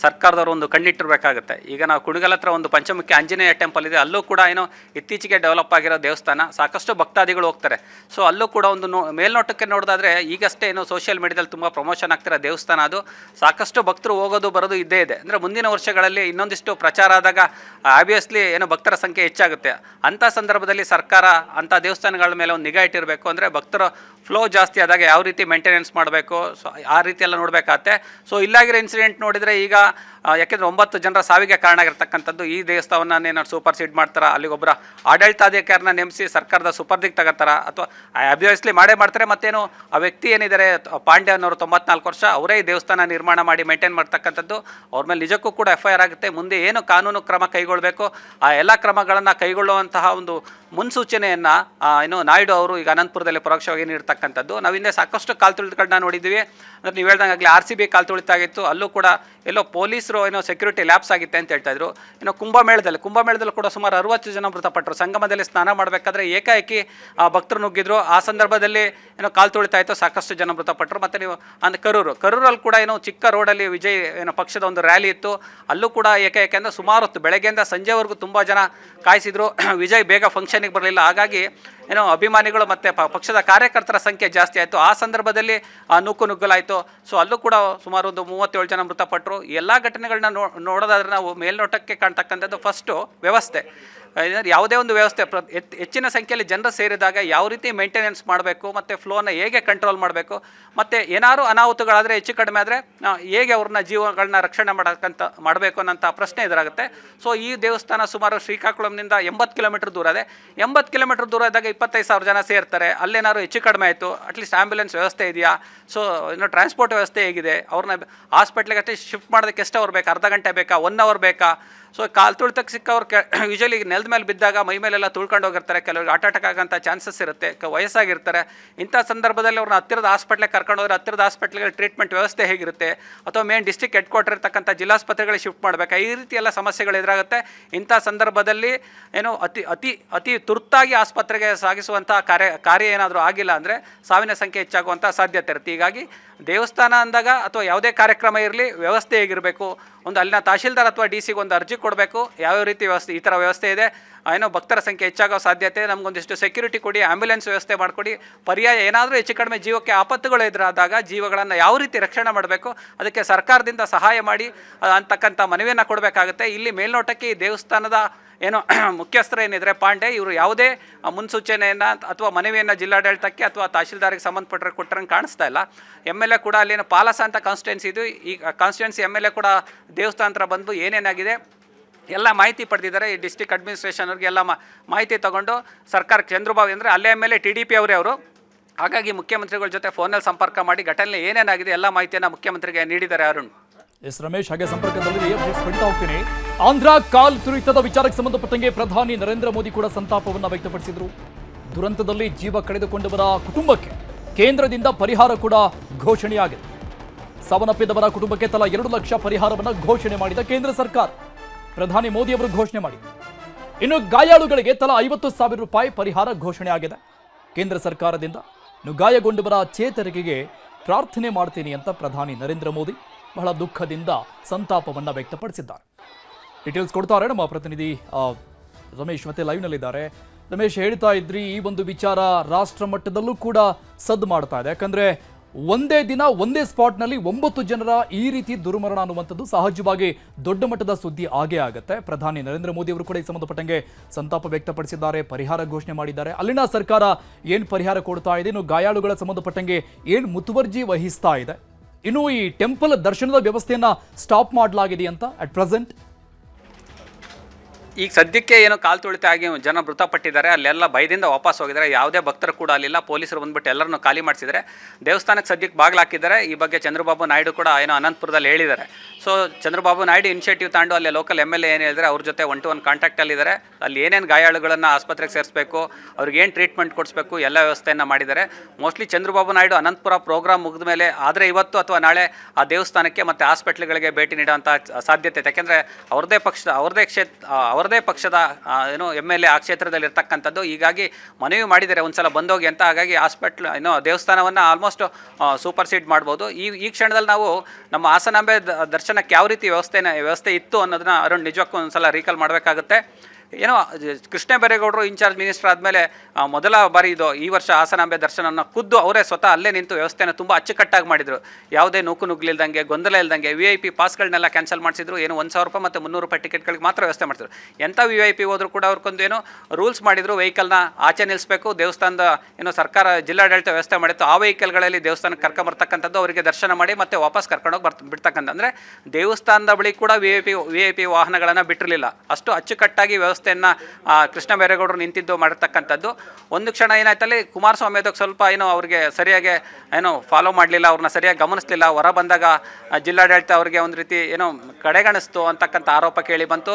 ಸರ್ಕಾರದವರು ಒಂದು ಕಣ್ಣಿಟ್ಟಿರಬೇಕಾಗುತ್ತೆ. ಈಗ ನಾವು ಕುಣಿಗಲ್ ಹತ್ರ ಒಂದು ಪಂಚಮುಖಿ ಆಂಜನೇಯ ಟೆಂಪಲ್ ಇದೆ, ಅಲ್ಲೂ ಕೂಡ ಏನೋ ಇತ್ತೀಚೆಗೆ ಡೆವಲಪ್ ಆಗಿರೋ ದೇವಸ್ಥಾನ, ಸಾಕಷ್ಟು ಭಕ್ತಾದಿಗಳು ಹೋಗ್ತಾರೆ. ಸೊ ಅಲ್ಲೂ ಕೂಡ ಒಂದು ಮೇಲ್ನೋಟಕ್ಕೆ ನೋಡೋದಾದರೆ ಈಗಷ್ಟೇ ಏನೋ ಸೋಷಿಯಲ್ ಮೀಡಿಯಾದಲ್ಲಿ ತುಂಬ ಪ್ರಮೋಷನ್ ಆಗ್ತಿರೋ ದೇವಸ್ಥಾನ ಅದು. ಸಾಕಷ್ಟು ಭಕ್ತರು ಹೋಗೋದು ಬರೋದು ಇದ್ದೇ ಇದೆ. ಅಂದರೆ ಮುಂದಿನ ವರ್ಷಗಳಲ್ಲಿ ಇನ್ನೊಂದಿಷ್ಟು ಪ್ರಚಾರ ಆದಾಗ ಆಬ್ವಿಯಸ್ಲಿ ಏನೋ ಭಕ್ತರ ಸಂಖ್ಯೆ ಹೆಚ್ಚಾಗುತ್ತೆ. ಅಂಥ ಸಂದರ್ಭದಲ್ಲಿ ಸರ್ಕಾರ ಅಂಥ ದೇವಸ್ಥಾನಗಳ ಮೇಲೆ ಒಂದು ನಿಗಾ ಇಟ್ಟಿರಬೇಕು. ಅಂದರೆ ಭಕ್ತರ ಫ್ಲೋ ಜಾಸ್ತಿ ಆದಾಗ ಯಾವ ರೀತಿ ಮೇಂಟೆನೆನ್ಸ್ ಮಾಡಬೇಕು, ಸೊ ಆ ರೀತಿ ಎಲ್ಲ ನೋಡಬೇಕಾಗತ್ತೆ. ಸೊ ಇಲ್ಲಾಗಿರೋ ಇನ್ಸಿಡೆಂಟ್ ನೋಡಿದರೆ ಈಗ ಯಾಕೆಂದರೆ 9 ಜನರ ಸಾವಿಗೆ ಕಾರಣ ಆಗಿರ್ತಕ್ಕಂಥದ್ದು. ಈ ದೇವಸ್ಥಾನವನ್ನ ಏನಾದ್ರು ಸೂಪರ್ ಸೀಡ್ ಮಾಡ್ತಾರಾ, ಅಲ್ಲಿಗೊಬ್ಬರ ಆಡಳಿತಾಧಿಕಾರಿನ ನೇಮಿಸಿ ಸರ್ಕಾರದ ಸುಪರ್ದಿಗೆ ತಗೋತಾರ, ಅಥವಾ ಅಬ್ವಿಯಸ್ಲಿ ಮಾಡೇ ಮಾಡ್ತಾರೆ. ಮತ್ತೇನು ಆ ವ್ಯಕ್ತಿ ಏನಿದ್ದಾರೆ ಪಾಂಡೆ ಅನ್ನೋರು 94 ವರ್ಷ, ಅವರೇ ಈ ದೇವಸ್ಥಾನ ನಿರ್ಮಾಣ ಮಾಡಿ ಮೇಂಟೈನ್ ಮಾಡ್ತಕ್ಕಂಥದ್ದು. ಅವ್ರ ಮೇಲೆ ನಿಜಕ್ಕೂ ಕೂಡ FIR ಆಗುತ್ತೆ. ಮುಂದೆ ಏನು ಕಾನೂನು ಕ್ರಮ ಕೈಗೊಳ್ಳಬೇಕು ಆ ಎಲ್ಲ ಕ್ರಮಗಳನ್ನು ಕೈಗೊಳ್ಳುವಂತಹ ಒಂದು ಮುನ್ಸೂಚನೆಯನ್ನು ಏನು ನಾಯ್ಡು ಅವರು ಈಗ ಅನಂತಪುರದಲ್ಲಿ ಪರೋಕ್ಷವಾಗಿ ನೀಡ್ತಕ್ಕಂಥದ್ದು. ನಾವು ಹಿಂದೆ ಸಾಕಷ್ಟು ಕಾಲ್ ತುಳಿತಗಳನ್ನ ನೋಡಿದ್ವಿ. ಅಂದರೆ ನೀವು ಹೇಳ್ದಂಗಾಗಲಿ RCB ಕಾಲ್ ತುಳಿತಾಗಿತ್ತು, ಅಲ್ಲೂ ಕೂಡ ಎಲ್ಲೋ ಪೊಲೀಸರು ಏನೋ ಸೆಕ್ಯೂರಿಟಿ ಲ್ಯಾಪ್ಸ್ ಆಗಿತ್ತೆ ಅಂತ ಹೇಳ್ತಾ ಇದ್ರು. ಇನ್ನು ಕುಂಭಮೇಳದಲ್ಲೂ ಕೂಡ ಸುಮಾರು 60 ಜನ ಮೃತಪಟ್ಟರು. ಸಂಗಮದಲ್ಲಿ ಸ್ನಾನ ಮಾಡಬೇಕಾದ್ರೆ ಏಕಾಏಕಿ ಭಕ್ತರು ನುಗ್ಗಿದ್ರು. ಆ ಸಂದರ್ಭದಲ್ಲಿ ಏನೋ ಕಾಲ್ ತುಳಿತಾ ಇತ್ತು, ಸಾಕಷ್ಟು ಜನ ಮೃತಪಟ್ಟರು. ಮತ್ತು ನೀವು ಕರೂರಲ್ಲಿ ಕೂಡ ಏನೋ ಚಿಕ್ಕ ರೋಡಲ್ಲಿ ವಿಜಯ್ ಏನೋ ಪಕ್ಷದ ಒಂದು ರ್ಯಾಲಿ ಇತ್ತು, ಅಲ್ಲೂ ಕೂಡ ಏಕಾಏಕಿ ಅಂದರೆ ಸುಮಾರು ಹೊತ್ತು ಬೆಳಗ್ಗೆಯಿಂದ ಸಂಜೆವರೆಗೂ ತುಂಬ ಜನ ಕಾಯಿಸಿದ್ರು. ವಿಜಯ್ ಬೇಗ ಫಂಕ್ಷನಿಗೆ ಬರಲಿಲ್ಲ, ಹಾಗಾಗಿ ಏನೋ ಅಭಿಮಾನಿಗಳು ಮತ್ತು ಪಕ್ಷದ ಕಾರ್ಯಕರ್ತರ ಸಂಖ್ಯೆ ಜಾಸ್ತಿ ಆಯಿತು. ಆ ಸಂದರ್ಭದಲ್ಲಿ ನುಗ್ಗಲಾಯಿತು. ಸೊ ಅಲ್ಲೂ ಕೂಡ ಸುಮಾರು ಒಂದು 37 ಜನ ಮೃತಪಟ್ಟರು. ಎಲ್ಲ ಘಟನೆಗಳನ್ನ ನೋಡೋದಾದ್ರೆ ನಾವು ಮೇಲ್ನೋಟಕ್ಕೆ ಕಾಣ್ತಕ್ಕಂಥದ್ದು ಫಸ್ಟು ವ್ಯವಸ್ಥೆ. ಯಾವುದೇ ಒಂದು ವ್ಯವಸ್ಥೆ ಹೆಚ್ಚಿನ ಸಂಖ್ಯೆಯಲ್ಲಿ ಜನರು ಸೇರಿದಾಗ ಯಾವ ರೀತಿ ಮೇಂಟೆನೆನ್ಸ್ ಮಾಡಬೇಕು, ಮತ್ತು ಫ್ಲೋನ ಹೇಗೆ ಕಂಟ್ರೋಲ್ ಮಾಡಬೇಕು, ಮತ್ತು ಏನಾದ್ರು ಅನಾಹುತಗಳಾದರೆ ಹೆಚ್ಚು ಕಡಿಮೆ ಆದರೆ ಹೇಗೆ ಅವ್ರನ್ನ ಜೀವಗಳನ್ನ ರಕ್ಷಣೆ ಮಾಡಬೇಕು ಅನ್ನೋಂಥ ಪ್ರಶ್ನೆ ಎದುರಾಗುತ್ತೆ. ಸೊ ಈ ದೇವಸ್ಥಾನ ಸುಮಾರು ಶ್ರೀಕಾಕುಳಂನಿಂದ 80 ಕಿಲೋಮೀಟರ್ ದೂರ ಇದೆ. 80 ಕಿಲೋಮೀಟರ್ ದೂರ ಇದ್ದಾಗ 25,000 ಜನ ಸೇರ್ತಾರೆ. ಅಲ್ಲೇನಾದ್ರು ಹೆಚ್ಚು ಕಡಿಮೆ ಆಯಿತು, ಅಟ್ಲೀಸ್ಟ್ ಆ್ಯಂಬುಲೆನ್ಸ್ ವ್ಯವಸ್ಥೆ ಇದೆಯಾ, ಸೊ ಏನೋ ಟ್ರಾನ್ಸ್ಪೋರ್ಟ್ ವ್ಯವಸ್ಥೆ ಹೇಗಿದೆ, ಅವ್ರನ್ನ ಹಾಸ್ಪಿಟ್ಲಿಗೆ ಅಷ್ಟೇ ಶಿಫ್ಟ್ ಮಾಡೋದಕ್ಕೆ ಎಷ್ಟು ಅವ್ರು ಬೇಕಾ, ಅರ್ಧ ಗಂಟೆ ಬೇಕಾ, 1 ಅವರ್ ಬೇಕಾ? ಸೊ ಕಾಲು ತುಳಿತಕ್ಕೆ ಸಿಕ್ಕವ್ರು ಯೂಶಲಿ ನೆಲದ ಮೇಲೆ ಬಿದ್ದಾಗ ಮೈ ಮೇಲೆಲ್ಲ ತುಳ್ಕೊಂಡು ಹೋಗಿರ್ತಾರೆ. ಕೆಲವ್ರಿಗೆ ಅಟ್ಯಾಕ್ ಆಗೋಂಥ ಚಾನ್ಸಸ್ ಇರುತ್ತೆ, ವಯಸ್ಸಾಗಿರ್ತಾರೆ. ಇಂಥ ಸಂದರ್ಭದಲ್ಲಿ ಅವ್ರನ್ನ ಹತ್ತಿರದ ಹಾಸ್ಪಿಟ್ಲಿಗೆ ಕರ್ಕೊಂಡು ಹೋದ್ರೆ ಹತ್ತಿರದ ಹಾಸ್ಪಿಟ್ಲಿಗೆ ಟ್ರೀಟ್ಮೆಂಟ್ ವ್ಯವಸ್ಥೆ ಹೇಗಿರುತ್ತೆ, ಅಥವಾ ಮೇನ್ ಡಿಸ್ಟ್ರಿಕ್ಟ್ ಹೆಡ್ ಕ್ವಾರ್ಟರ್ ಇರ್ತಕ್ಕಂಥ ಜಿಲ್ಲಾಸ್ಪತ್ರೆಗಳಿಗೆ ಶಿಫ್ಟ್ ಮಾಡಬೇಕಾ, ಈ ರೀತಿ ಎಲ್ಲ ಸಮಸ್ಯೆಗಳು ಎದುರಾಗುತ್ತೆ. ಇಂಥ ಸಂದರ್ಭದಲ್ಲಿ ಏನು ಅತಿ ತುರ್ತಾಗಿ ಆಸ್ಪತ್ರೆಗೆ ಸಾಗಿಸುವಂಥ ಕಾರ್ಯ ಏನಾದರೂ ಆಗಿಲ್ಲ ಅಂದರೆ ಸಾವಿನ ಸಂಖ್ಯೆ ಹೆಚ್ಚಾಗುವಂಥ ಸಾಧ್ಯತೆ ಇರುತ್ತೆ. ಹೀಗಾಗಿ ದೇವಸ್ಥಾನ ಅಂದಾಗ ಅಥವಾ ಯಾವುದೇ ಕಾರ್ಯಕ್ರಮ ಇರಲಿ ವ್ಯವಸ್ಥೆ ಹೇಗಿರಬೇಕು, ಒಂದು ಅಲ್ಲಿನ ತಹಶೀಲ್ದಾರ್ ಅಥವಾ DC ಒಂದು ಅರ್ಜಿ ಕೊಡಬೇಕು, ಯಾವ್ಯಾವ ರೀತಿ ವ್ಯವಸ್ಥೆ, ಈ ಥರ ವ್ಯವಸ್ಥೆ ಇದೆ, ಏನೋ ಭಕ್ತರ ಸಂಖ್ಯೆ ಹೆಚ್ಚಾಗೋ ಸಾಧ್ಯತೆ, ನಮಗೊಂದಿಷ್ಟು ಸೆಕ್ಯೂರಿಟಿ ಕೊಡಿ, ಆ್ಯಂಬುಲೆನ್ಸ್ ವ್ಯವಸ್ಥೆ ಮಾಡಿಕೊಡಿ, ಪರ್ಯಾಯ ಏನಾದರೂ ಹೆಚ್ಚು ಕಡಿಮೆ ಜೀವಕ್ಕೆ ಆಪತ್ತುಗಳು ಎದುರಾದಾಗ ಜೀವಗಳನ್ನು ಯಾವ ರೀತಿ ರಕ್ಷಣೆ ಮಾಡಬೇಕು ಅದಕ್ಕೆ ಸರ್ಕಾರದಿಂದ ಸಹಾಯ ಮಾಡಿ ಅಂತಕ್ಕಂಥ ಮನವಿಯನ್ನು ಕೊಡಬೇಕಾಗುತ್ತೆ. ಇಲ್ಲಿ ಮೇಲ್ನೋಟಕ್ಕೆ ಈ ದೇವಸ್ಥಾನದ ಏನು ಮುಖ್ಯಸ್ಥರು ಏನಿದ್ರೆ ಪಾಂಡೆ, ಇವರು ಯಾವುದೇ ಮುನ್ಸೂಚನೆಯನ್ನು ಅಥವಾ ಮನವಿಯನ್ನು ಜಿಲ್ಲಾಡಳಿತಕ್ಕೆ ಅಥವಾ ತಹಶೀಲ್ದಾರಿಗೆ ಸಂಬಂಧಪಟ್ಟರೆ ಕೊಟ್ಟರಂಗೆ ಕಾಣಿಸ್ತಾ ಇಲ್ಲ. MLA ಕೂಡ ಅಲ್ಲಿನ ಪಾಲಸ ಅಂತ ಕಾನ್ಸ್ಟಿಟ್ಯೂನ್ಸಿ ಇದು, ಈ ಕಾನ್ಸ್ಟಿಟ್ಯೂನ್ಸಿ MLA ಕೂಡ ದೇವಸ್ಥಾನ ಹತ್ರ ಬಂದು ಏನೇನಾಗಿದೆ ಎಲ್ಲ ಮಾಹಿತಿ ಪಡೆದಿದ್ದಾರೆ. ಈ ಡಿಸ್ಟ್ರಿಕ್ಟ್ ಅಡ್ಮಿನಿಸ್ಟ್ರೇಷನ್ ಅವ್ರಿಗೆ ಎಲ್ಲ ಮಾಹಿತಿ ತಗೊಂಡು ಸರ್ಕಾರಕ್ಕೆ ಚಂದ್ರಬಾಬು ಅಂದರೆ ಅಲ್ಲೇ MLA TDP ಅವರೇ ಅವರು, ಹಾಗಾಗಿ ಮುಖ್ಯಮಂತ್ರಿಗಳ ಜೊತೆ ಫೋನಲ್ಲಿ ಸಂಪರ್ಕ ಮಾಡಿ ಘಟನೆ ಏನೇನಾಗಿದೆ ಎಲ್ಲ ಮಾಹಿತಿಯನ್ನು ಮುಖ್ಯಮಂತ್ರಿಗೆ ನೀಡಿದ್ದಾರೆ. ಅರುಣ್ ಎಸ್ ರಮೇಶ್, ಹಾಗೆ ಸಂಪರ್ಕದಲ್ಲಿ ಪಡಿತಾ ಹೋಗ್ತೀನಿ. ಆಂಧ್ರ ಕಾಲ್ ತುಳಿತದ ವಿಚಾರಕ್ಕೆ ಸಂಬಂಧಪಟ್ಟಂಗೆ ಪ್ರಧಾನಿ ನರೇಂದ್ರ ಮೋದಿ ಕೂಡ ಸಂತಾಪವನ್ನು ವ್ಯಕ್ತಪಡಿಸಿದರು. ದುರಂತದಲ್ಲಿ ಜೀವ ಕಳೆದುಕೊಂಡವರ ಕುಟುಂಬಕ್ಕೆ ಕೇಂದ್ರದಿಂದ ಪರಿಹಾರ ಕೂಡ ಘೋಷಣೆಯಾಗಿದೆ. ಸಾವನ್ನಪ್ಪಿದವರ ಕುಟುಂಬಕ್ಕೆ ತಲಾ 2 ಲಕ್ಷ ಪರಿಹಾರವನ್ನು ಘೋಷಣೆ ಮಾಡಿದ ಕೇಂದ್ರ ಸರ್ಕಾರ. ಪ್ರಧಾನಿ ಮೋದಿ ಅವರು ಘೋಷಣೆ ಮಾಡಿದರು. ಇನ್ನು ಗಾಯಾಳುಗಳಿಗೆ ತಲಾ 50,000 ರೂಪಾಯಿ ಪರಿಹಾರ ಘೋಷಣೆ ಆಗಿದೆ ಕೇಂದ್ರ ಸರ್ಕಾರದಿಂದ. ಇನ್ನು ಗಾಯಗೊಂಡವರ ಚೇತರಿಕೆಗೆ ಪ್ರಾರ್ಥನೆ ಮಾಡ್ತೀನಿ ಅಂತ ಪ್ರಧಾನಿ ನರೇಂದ್ರ ಮೋದಿ ಬಹಳ ದುಃಖದಿಂದ ಸಂತಾಪವನ್ನು ವ್ಯಕ್ತಪಡಿಸಿದ್ದಾರೆ. ಡೀಟೇಲ್ಸ್ ಕೊಡ್ತಾರೆ ನಮ್ಮ ಪ್ರತಿನಿಧಿ ರಮೇಶ್ ಮತ್ತೆ ಲೈವ್ನಲ್ಲಿದ್ದಾರೆ. ರಮೇಶ್, ಹೇಳ್ತಾ ಇದ್ರಿ ಈ ಒಂದು ವಿಚಾರ ರಾಷ್ಟ್ರ ಮಟ್ಟದಲ್ಲೂ ಕೂಡ ಸದ್ದು ಮಾಡ್ತಾ ಇದೆ. ಯಾಕಂದ್ರೆ ಒಂದೇ ದಿನ ಒಂದೇ ಸ್ಪಾಟ್ನಲ್ಲಿ 9 ಜನರ ಈ ರೀತಿ ದುರ್ಮರಣ ಅನ್ನುವಂಥದ್ದು ಸಹಜವಾಗಿ ದೊಡ್ಡ ಮಟ್ಟದ ಸುದ್ದಿ ಆಗೇ ಆಗುತ್ತೆ. ಪ್ರಧಾನಿ ನರೇಂದ್ರ ಮೋದಿ ಅವರು ಕೂಡ ಈ ಸಂಬಂಧಪಟ್ಟಂಗೆ ಸಂತಾಪ ವ್ಯಕ್ತಪಡಿಸಿದ್ದಾರೆ, ಪರಿಹಾರ ಘೋಷಣೆ ಮಾಡಿದ್ದಾರೆ. ಅಲ್ಲಿನ ಸರ್ಕಾರ ಏನು ಪರಿಹಾರ ಕೊಡ್ತಾ ಇದೆ, ಇನ್ನು ಗಾಯಾಳುಗಳ ಸಂಬಂಧಪಟ್ಟಂಗೆ ಏನು ಮುತುವರ್ಜಿ ವಹಿಸ್ತಾ ಇದೆ, ಇನ್ನು ಈ ಟೆಂಪಲ್ ದರ್ಶನದ ವ್ಯವಸ್ಥೆಯನ್ನ ಸ್ಟಾಪ್ ಮಾಡಲಾಗಿದೆಯಂತ ಅಟ್ ಪ್ರೆಸೆಂಟ್? ಈಗ ಸದ್ಯಕ್ಕೆ ಏನು ಕಾಲ್ ತುಳಿತ ಆಗಿ ಜನ ಮೃತಪಟ್ಟಿದ್ದಾರೆ, ಅಲ್ಲೆಲ್ಲ ಭಯದಿಂದ ವಾಪಸ್ ಹೋಗಿದ್ದಾರೆ. ಯಾವುದೇ ಭಕ್ತರು ಕೂಡ ಅಲ್ಲಿಲ್ಲ. ಪೊಲೀಸರು ಬಂದ್ಬಿಟ್ಟು ಎಲ್ಲರನ್ನು ಖಾಲಿ ಮಾಡಿಸಿದ್ದಾರೆ. ದೇವಸ್ಥಾನಕ್ಕೆ ಸದ್ಯಕ್ಕೆ ಬಾಗಿಲಾಕಿದ್ದಾರೆ. ಈ ಬಗ್ಗೆ ಚಂದ್ರಬಾಬು ನಾಯ್ಡು ಕೂಡ ಏನೋ ಅನಂತಪುರದಲ್ಲಿ ಹೇಳಿದ್ದಾರೆ. ಸೊ ಚಂದ್ರಬಾಬು ನಾಯ್ಡು ಇನಿಷಿಯೇಟಿವ್ ತಗೊಂಡು ಅಲ್ಲಿ ಲೋಕಲ್ MLA ಏನು ಹೇಳಿದರೆ ಅವ್ರ ಜೊತೆ 1-to-1 ಕಾಂಟ್ಯಾಕ್ಟಲ್ಲಿದ್ದಾರೆ. ಅಲ್ಲಿ ಏನೇನು ಗಾಯಾಳುಗಳನ್ನು ಆಸ್ಪತ್ರೆಗೆ ಸೇರಿಸಬೇಕು, ಅವ್ರಿಗೆ ಏನು ಟ್ರೀಟ್ಮೆಂಟ್ ಕೊಡಿಸ್ಬೇಕು ಎಲ್ಲ ವ್ಯವಸ್ಥೆಯನ್ನು ಮಾಡಿದ್ದಾರೆ. ಮೋಸ್ಟ್ಲಿ ಚಂದ್ರಬಾಬು ನಾಯ್ಡು ಅನಂತಪುರ ಪ್ರೋಗ್ರಾಮ್ ಮುಗಿದ ಮೇಲೆ ಆದರೆ ಇವತ್ತು ಅಥವಾ ನಾಳೆ ಆ ದೇವಸ್ಥಾನಕ್ಕೆ ಮತ್ತು ಹಾಸ್ಪಿಟ್ಲ್ಗಳಿಗೆ ಭೇಟಿ ನೀಡುವಂಥ ಸಾಧ್ಯತೆ. ಯಾಕೆಂದರೆ ಅವ್ರದೇ ಪಕ್ಷದ ಏನೋ MLA ಆ ಕ್ಷೇತ್ರದಲ್ಲಿ ಇರ್ತಕ್ಕಂಥದ್ದು. ಹೀಗಾಗಿ ಮನವಿ ಮಾಡಿದ್ದಾರೆ ಒಂದ್ಸಲ ಬಂದೋಗಿ ಅಂತ. ಹಾಗಾಗಿ ಹಾಸ್ಪಿಟ್ಲ್ ಏನೋ ದೇವಸ್ಥಾನವನ್ನು ಆಲ್ಮೋಸ್ಟ್ ಸೂಪರ್ಸೀಡ್ ಮಾಡ್ಬೋದು. ಈ ಕ್ಷಣದಲ್ಲಿ ನಾವು ನಮ್ಮ ಹಾಸನಾಂಬೆ ದರ್ಶನಕ್ಕೆ ಯಾವ ರೀತಿ ವ್ಯವಸ್ಥೆ ಇತ್ತು ಅನ್ನೋದನ್ನ ಅರುಣ್ ನಿಜಕ್ಕೂ ಒಂದ್ಸಲ ರೀಕಾಲ್ ಮಾಡಬೇಕಾಗುತ್ತೆ. ಏನೋ ಕೃಷ್ಣ ಬೈರೇಗೌಡರು ಇನ್ಚಾರ್ಜ್ ಮಿನಿಸ್ಟರ್ ಆದಮೇಲೆ ಮೊದಲ ಬಾರಿ ಇದು ಈ ವರ್ಷ ಹಾಸನಾಂಬೆ ದರ್ಶನವನ್ನು ಖುದ್ದು ಅವರೇ ಸ್ವತಃ ಅಲ್ಲೇ ನಿಂತು ವ್ಯವಸ್ಥೆಯನ್ನು ತುಂಬ ಅಚ್ಚುಕಟ್ಟಾಗಿ ಮಾಡಿದರು. ಯಾವುದೇ ನುಗ್ಗಿಲ್ದಂಗೆ ಗೊಂದಲ ಇಲ್ದಂಗೆ VIP ಪಾಸ್ಗಳನ್ನೆಲ್ಲ ಕ್ಯಾನ್ಸಲ್ ಮಾಡಿಸಿದ್ರು. ಏನು 1,000 ರೂಪಾಯಿ ಮತ್ತು 300 ರೂಪಾಯಿ ಟಿಕೆಟ್ಗಳಿಗೆ ಮಾತ್ರ ವ್ಯವಸ್ಥೆ ಮಾಡ್ತಿದ್ರು. ಎಂಥ VIP ಹೋದರೂ ಕೂಡ ಅವ್ರಿಗೊಂದು ಏನೋ ರೂಲ್ಸ್ ಮಾಡಿದ್ರು, ವೆಹಿಕಲ್ನ ಆಚೆ ನಿಲ್ಲಿಸಬೇಕು. ದೇವಸ್ಥಾನದ ಏನೋ ಸರ್ಕಾರ ಜಿಲ್ಲಾಡಳಿತ ವ್ಯವಸ್ಥೆ ಮಾಡಿತ್ತು, ಆ ವೆಹಿಕಲ್ಗಳಲ್ಲಿ ದೇವಸ್ಥಾನಕ್ಕೆ ಕರ್ಕೊಂಬರ್ತಕ್ಕಂಥದ್ದು, ಅವರಿಗೆ ದರ್ಶನ ಮಾಡಿ ಮತ್ತೆ ವಾಪಸ್ ಕರ್ಕೊಂಡೋಗಿ ಬಿಡ್ತಕ್ಕಂಥ. ಅಂದರೆ ದೇವಸ್ಥಾನದ ಬಳಿ ಕೂಡ VIP ವಾಹನಗಳನ್ನು ಬಿಟ್ಟಿರಲಿಲ್ಲ. ಅಷ್ಟು ಅಚ್ಚುಕಟ್ಟಾಗಿ ವ್ಯವಸ್ಥೆಯನ್ನು ಕೃಷ್ಣ ಬೈರೇಗೌಡರು ನಿಂತಿದ್ದು ಮಾಡಿರ್ತಕ್ಕಂಥದ್ದು. ಒಂದು ಕ್ಷಣ ಏನಾಯ್ತಲ್ಲಿ ಕುಮಾರಸ್ವಾಮಿ ಅದಕ್ಕೆ ಸ್ವಲ್ಪ ಏನೋ ಅವ್ರಿಗೆ ಸರಿಯಾಗಿ ಏನೋ ಫಾಲೋ ಮಾಡಲಿಲ್ಲ, ಅವ್ರನ್ನ ಸರಿಯಾಗಿ ಗಮನಿಸಲಿಲ್ಲ. ಹೊರ ಬಂದಾಗ ಜಿಲ್ಲಾಡಳಿತ ಅವರಿಗೆ ಒಂದು ರೀತಿ ಏನೋ ಕಡೆಗಣಿಸ್ತು ಅಂತಕ್ಕಂಥ ಆರೋಪ ಕೇಳಿ ಬಂತು.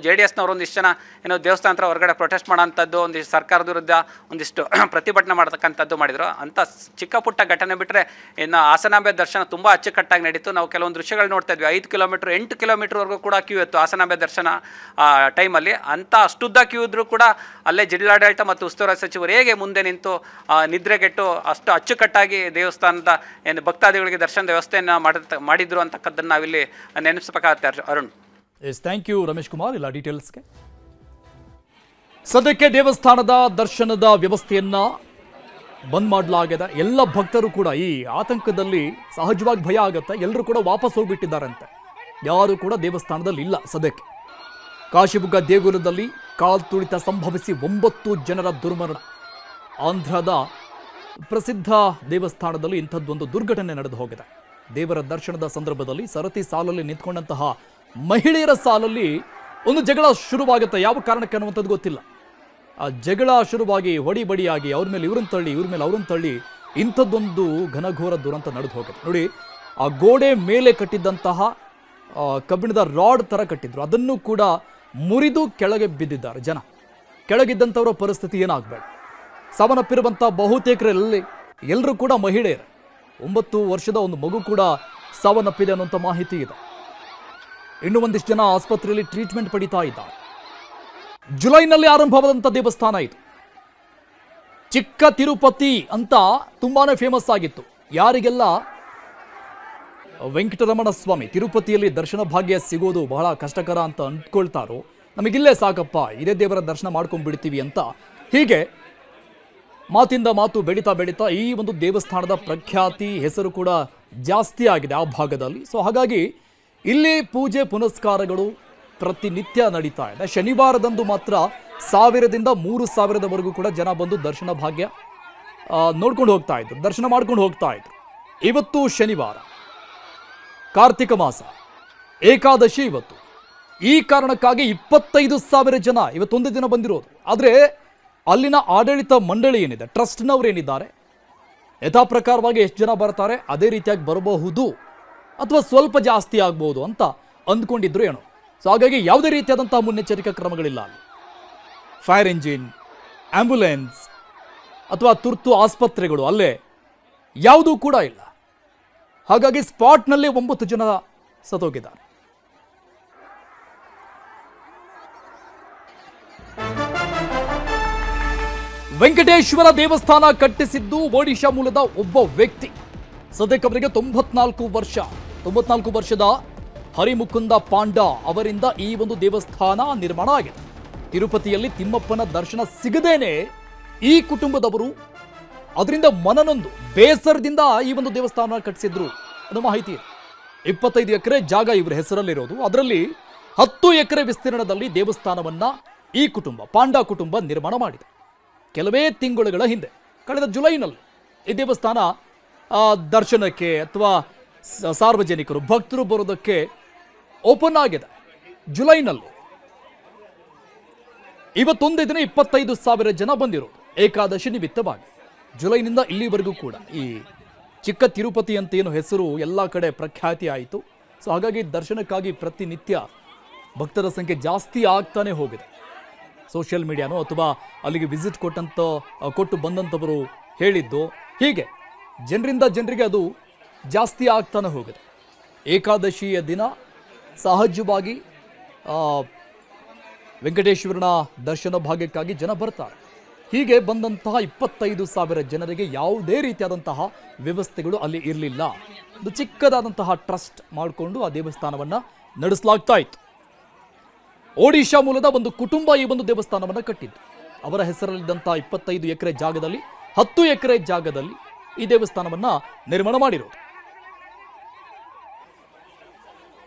JDSನವರು ಒಂದಿಷ್ಟು ಜನ ಏನೋ ದೇವಸ್ಥಾನ ಹತ್ರ ಹೊರಗಡೆ ಪ್ರೊಟೆಸ್ಟ್ ಮಾಡೋಂಥದ್ದು, ಒಂದಿಷ್ಟು ಸರ್ಕಾರದ ವಿರುದ್ಧ ಒಂದಿಷ್ಟು ಪ್ರತಿಭಟನೆ ಮಾಡ್ತಕ್ಕಂಥದ್ದು ಮಾಡಿದರು. ಅಂಥ ಚಿಕ್ಕ ಪುಟ್ಟ ಘಟನೆ ಬಿಟ್ಟರೆ ಇನ್ನು ಹಾಸನಾಂಬೆ ದರ್ಶನ ತುಂಬ ಅಚ್ಚುಕಟ್ಟಾಗಿ ನಡೀತು. ನಾವು ಕೆಲವೊಂದು ದೃಶ್ಯಗಳು ನೋಡ್ತಾ ಇದ್ವಿ. 5 ಕಿಲೋಮೀಟರ್ 8 ಕಿಲೋಮೀಟರ್ವರೆಗೂ ಕೂಡ ಕ್ಯೂ ಇತ್ತು ಹಾಸನಾಂಬೆ ದರ್ಶನ ಟೈಮಲ್ಲಿ. ಅಂಥ ಅಷ್ಟುದ್ದ ಕ್ಯೂ ಇದ್ರೂ ಕೂಡ ಅಲ್ಲೇ ಜಿಲ್ಲಾಡಳಿತ ಮತ್ತು ಉಸ್ತುವಾರಿ ಸಚಿವರು ಹೇಗೆ ಮುಂದೆ ನಿಂತು ನಿದ್ರೆಗೆಟ್ಟು ಅಷ್ಟು ಅಚ್ಚುಕಟ್ಟಾಗಿ ದೇವಸ್ಥಾನದ ಏನು ಭಕ್ತಾದಿಗಳಿಗೆ ದರ್ಶನದ ವ್ಯವಸ್ಥೆಯನ್ನು ಮಾಡಿದ್ರು ಅಂತಕ್ಕದ್ದನ್ನು ನಾವಿಲ್ಲಿ ನೆನಪಿಸಬೇಕಾಗುತ್ತೆ. Arun, yes, thank you Ramesh Kumar ಎಲ್ಲ ಡೀಟೇಲ್ಸ್ಗೆ. ಸದ್ಯಕ್ಕೆ ದೇವಸ್ಥಾನದ ದರ್ಶನದ ವ್ಯವಸ್ಥೆಯನ್ನ ಬಂದ್ ಮಾಡಲಾಗಿದೆ. ಎಲ್ಲ ಭಕ್ತರು ಕೂಡ ಈ ಆತಂಕದಲ್ಲಿ ಸಹಜವಾಗಿ ಭಯ ಆಗುತ್ತೆ. ಎಲ್ಲರೂ ಕೂಡ ವಾಪಸ್ ಹೋಗ್ಬಿಟ್ಟಿದ್ದಾರಂತೆ. ಯಾರು ಕೂಡ ದೇವಸ್ಥಾನದಲ್ಲಿ ಇಲ್ಲ ಸದ್ಯಕ್ಕೆ. ಕಾಶಿಬುಗ್ಗ ದೇಗುಲದಲ್ಲಿ ಕಾಲ್ ತುಳಿತ ಸಂಭವಿಸಿ 9 ಜನರ ದುರ್ಮರಣ. ಆಂಧ್ರದ ಪ್ರಸಿದ್ಧ ದೇವಸ್ಥಾನದಲ್ಲಿ ಇಂಥದ್ದೊಂದು ದುರ್ಘಟನೆ ನಡೆದು ಹೋಗಿದೆ. ದೇವರ ದರ್ಶನದ ಸಂದರ್ಭದಲ್ಲಿ ಸರತಿ ಸಾಲಲ್ಲಿ ನಿಂತ್ಕೊಂಡಂತಹ ಮಹಿಳೆಯರ ಸಾಲಲ್ಲಿ ಒಂದು ಜಗಳ ಶುರುವಾಗುತ್ತೆ. ಯಾವ ಕಾರಣಕ್ಕೆ ಅನ್ನುವಂಥದ್ದು ಗೊತ್ತಿಲ್ಲ. ಆ ಜಗಳ ಶುರುವಾಗಿ ಹೊಡಿಬಡಿಯಾಗಿ ಅವ್ರ ಮೇಲೆ ಇವ್ರನ್ನ ತಳ್ಳಿ, ಇವ್ರ ಮೇಲೆ ಅವ್ರನ್ನ ತಳ್ಳಿ ಇಂಥದ್ದೊಂದು ಘನಘೋರ ದುರಂತ ನಡೆದು ಹೋಗುತ್ತೆ. ನೋಡಿ, ಆ ಗೋಡೆ ಮೇಲೆ ಕಟ್ಟಿದ್ದಂತಹ ಕಬ್ಬಿಣದ ರಾಡ್ ಥರ ಕಟ್ಟಿದ್ರು, ಅದನ್ನು ಕೂಡ ಮುರಿದು ಕೆಳಗೆ ಬಿದ್ದಿದ್ದಾರೆ ಜನ. ಕೆಳಗಿದ್ದಂಥವರ ಪರಿಸ್ಥಿತಿ ಏನಾಗಬೇಡ. ಸಾವನ್ನಪ್ಪಿರುವಂಥ ಬಹುತೇಕರಲ್ಲಿ ಎಲ್ಲರೂ ಕೂಡ ಮಹಿಳೆಯರು. 9 ವರ್ಷದ ಒಂದು ಮಗು ಕೂಡ ಸಾವನ್ನಪ್ಪಿದೆ ಅನ್ನುವಂಥ ಮಾಹಿತಿ ಇದೆ. ಇನ್ನು ಒಂದಿಷ್ಟು ಜನ ಆಸ್ಪತ್ರೆಯಲ್ಲಿ ಟ್ರೀಟ್ಮೆಂಟ್ ಪಡಿತಾ ಇದ್ದಾರೆ. ಜುಲೈನಲ್ಲಿ ಆರಂಭವಾದಂಥ ದೇವಸ್ಥಾನ ಇದು. ಚಿಕ್ಕ ತಿರುಪತಿ ಅಂತ ತುಂಬಾನೇ ಫೇಮಸ್ ಆಗಿತ್ತು. ಯಾರಿಗೆಲ್ಲ ವೆಂಕಟರಮಣ ಸ್ವಾಮಿ ತಿರುಪತಿಯಲ್ಲಿ ದರ್ಶನ ಭಾಗ್ಯ ಸಿಗೋದು ಬಹಳ ಕಷ್ಟಕರ ಅಂತ ಅಂದ್ಕೊಳ್ತಾರೋ, ನಮಗಿಲ್ಲೇ ಸಾಕಪ್ಪ, ಇದೇ ದೇವರ ದರ್ಶನ ಮಾಡ್ಕೊಂಡ್ಬಿಡ್ತೀವಿ ಅಂತ ಹೀಗೆ ಮಾತಿಂದ ಮಾತು ಬೆಳೀತಾ ಈ ಒಂದು ದೇವಸ್ಥಾನದ ಪ್ರಖ್ಯಾತಿ ಹೆಸರು ಕೂಡ ಜಾಸ್ತಿ ಆಗಿದೆ ಆ ಭಾಗದಲ್ಲಿ. ಸೊ ಹಾಗಾಗಿ ಇಲ್ಲಿ ಪೂಜೆ ಪುನಸ್ಕಾರಗಳು ಪ್ರತಿನಿತ್ಯ ನಡೀತಾ ಇದೆ. ಶನಿವಾರದಂದು ಮಾತ್ರ 1000ದಿಂದ 3000ದವರೆಗೂ ಕೂಡ ಜನ ಬಂದು ದರ್ಶನ ಭಾಗ್ಯ ನೋಡ್ಕೊಂಡು ಹೋಗ್ತಾ ಇದ್ರು, ದರ್ಶನ ಮಾಡ್ಕೊಂಡು ಹೋಗ್ತಾ ಇದ್ರು. ಇವತ್ತು ಶನಿವಾರ, ಕಾರ್ತಿಕ ಮಾಸ, ಏಕಾದಶಿ ಇವತ್ತು. ಈ ಕಾರಣಕ್ಕಾಗಿ 25,000 ಜನ ಇವತ್ತೊಂದು ದಿನ ಬಂದಿರೋದು. ಆದರೆ ಅಲ್ಲಿನ ಆಡಳಿತ ಮಂಡಳಿ ಏನಿದೆ, ಟ್ರಸ್ಟ್ನವರೇನಿದ್ದಾರೆ, ಯಥಾ ಪ್ರಕಾರವಾಗಿ ಎಷ್ಟು ಜನ ಬರ್ತಾರೆ ಅದೇ ರೀತಿಯಾಗಿ ಬರಬಹುದು ಅಥವಾ ಸ್ವಲ್ಪ ಜಾಸ್ತಿ ಆಗ್ಬೋದು ಅಂತ ಅಂದ್ಕೊಂಡಿದ್ರು ಏನೋ. ಸೊ ಹಾಗಾಗಿ ಯಾವುದೇ ರೀತಿಯಾದಂತಹ ಮುನ್ನೆಚ್ಚರಿಕಾ ಕ್ರಮಗಳಿಲ್ಲ ಅಲ್ಲಿ. ಫೈರ್ ಇಂಜಿನ್, ಆಂಬ್ಯುಲೆನ್ಸ್ ಅಥವಾ ತುರ್ತು ಆಸ್ಪತ್ರೆಗಳು ಅಲ್ಲೇ ಯಾವುದೂ ಕೂಡ ಇಲ್ಲ. ಹಾಗಾಗಿ ಸ್ಪಾಟ್ನಲ್ಲಿ 9 ಜನ ಸತ್ತೋಗಿದ್ದಾರೆ. ವೆಂಕಟೇಶ್ವರ ದೇವಸ್ಥಾನ ಕಟ್ಟಿಸಿದ್ದು ಒಡಿಶಾ ಮೂಲದ ಒಬ್ಬ ವ್ಯಕ್ತಿ. ಸದ್ಯಕ್ಕೆ ಅವರಿಗೆ 94 ವರ್ಷದ ಹರಿಮುಕುಂದ ಪಾಂಡಾ ಅವರಿಂದ ಈ ಒಂದು ದೇವಸ್ಥಾನ ನಿರ್ಮಾಣ ಆಗಿದೆ. ತಿರುಪತಿಯಲ್ಲಿ ತಿಮ್ಮಪ್ಪನ ದರ್ಶನ ಸಿಗದೇನೆ ಈ ಕುಟುಂಬದವರು ಅದರಿಂದ ಮನನೊಂದು ಬೇಸರದಿಂದ ಈ ಒಂದು ದೇವಸ್ಥಾನ ಕಟ್ಟಿಸಿದ್ರು ಅನ್ನೋ ಮಾಹಿತಿ ಇದೆ. 25 ಎಕರೆ ಜಾಗ ಇವರ ಹೆಸರಲ್ಲಿರೋದು. ಅದರಲ್ಲಿ 10 ಎಕರೆ ವಿಸ್ತೀರ್ಣದಲ್ಲಿ ದೇವಸ್ಥಾನವನ್ನ ಈ ಕುಟುಂಬ, ಪಾಂಡಾ ಕುಟುಂಬ ನಿರ್ಮಾಣ ಮಾಡಿದೆ. ಕೆಲವೇ ತಿಂಗಳುಗಳ ಹಿಂದೆ, ಕಳೆದ ಜುಲೈನಲ್ಲಿ ಈ ದೇವಸ್ಥಾನ ದರ್ಶನಕ್ಕೆ ಅಥವಾ ಸಾರ್ವಜನಿಕರು ಭಕ್ತರು ಬರೋದಕ್ಕೆ ಓಪನ್ ಆಗಿದೆ. ಜುಲೈನಲ್ಲಿ ಇವತ್ತೊಂದೇ ದಿನ 25,000 ಜನ ಬಂದಿರೋದು ಏಕಾದಶಿ ನಿಮಿತ್ತವಾಗಿ. ಜುಲೈನಿಂದ ಇಲ್ಲಿವರೆಗೂ ಕೂಡ ಈ ಚಿಕ್ಕ ತಿರುಪತಿ ಅಂತ ಏನು ಹೆಸರು ಎಲ್ಲ ಕಡೆ ಪ್ರಖ್ಯಾತಿ ಆಯಿತು. ಸೊ ಹಾಗಾಗಿ ದರ್ಶನಕ್ಕಾಗಿ ಪ್ರತಿನಿತ್ಯ ಭಕ್ತರ ಸಂಖ್ಯೆ ಜಾಸ್ತಿ ಆಗ್ತಾನೆ ಹೋಗಿದೆ. ಸೋಷಿಯಲ್ ಮೀಡಿಯಾನೋ ಅಥವಾ ಅಲ್ಲಿಗೆ ವಿಸಿಟ್ ಕೊಟ್ಟು ಬಂದಂಥವರು ಹೇಳಿದ್ದು ಹೀಗೆ ಜನರಿಂದ ಜನರಿಗೆ ಅದು ಜಾಸ್ತಿ ಆಗ್ತಾನೆ ಹೋಗಿದೆ. ಏಕಾದಶಿಯ ದಿನ ಸಹಜವಾಗಿ ವೆಂಕಟೇಶ್ವರನ ದರ್ಶನ ಭಾಗ್ಯಕ್ಕಾಗಿ ಜನ ಬರ್ತಾರೆ. ಹೀಗೆ ಬಂದಂತಹ 25,000 ಜನರಿಗೆ ಯಾವುದೇ ರೀತಿಯಾದಂತಹ ವ್ಯವಸ್ಥೆಗಳು ಅಲ್ಲಿ ಇರಲಿಲ್ಲ. ಒಂದು ಚಿಕ್ಕದಾದಂತಹ ಟ್ರಸ್ಟ್ ಮಾಡಿಕೊಂಡು ಆ ದೇವಸ್ಥಾನವನ್ನು ನಡೆಸಲಾಗ್ತಾ ಇತ್ತು. ಒಡಿಶಾ ಮೂಲದ ಒಂದು ಕುಟುಂಬ ಈ ಒಂದು ದೇವಸ್ಥಾನವನ್ನು ಕಟ್ಟಿದ್ದು. ಅವರ ಹೆಸರಲ್ಲಿದ್ದಂಥ 25 ಎಕರೆ ಜಾಗದಲ್ಲಿ 10 ಎಕರೆ ಜಾಗದಲ್ಲಿ ಈ ದೇವಸ್ಥಾನವನ್ನ ನಿರ್ಮಾಣ ಮಾಡಿರೋದು.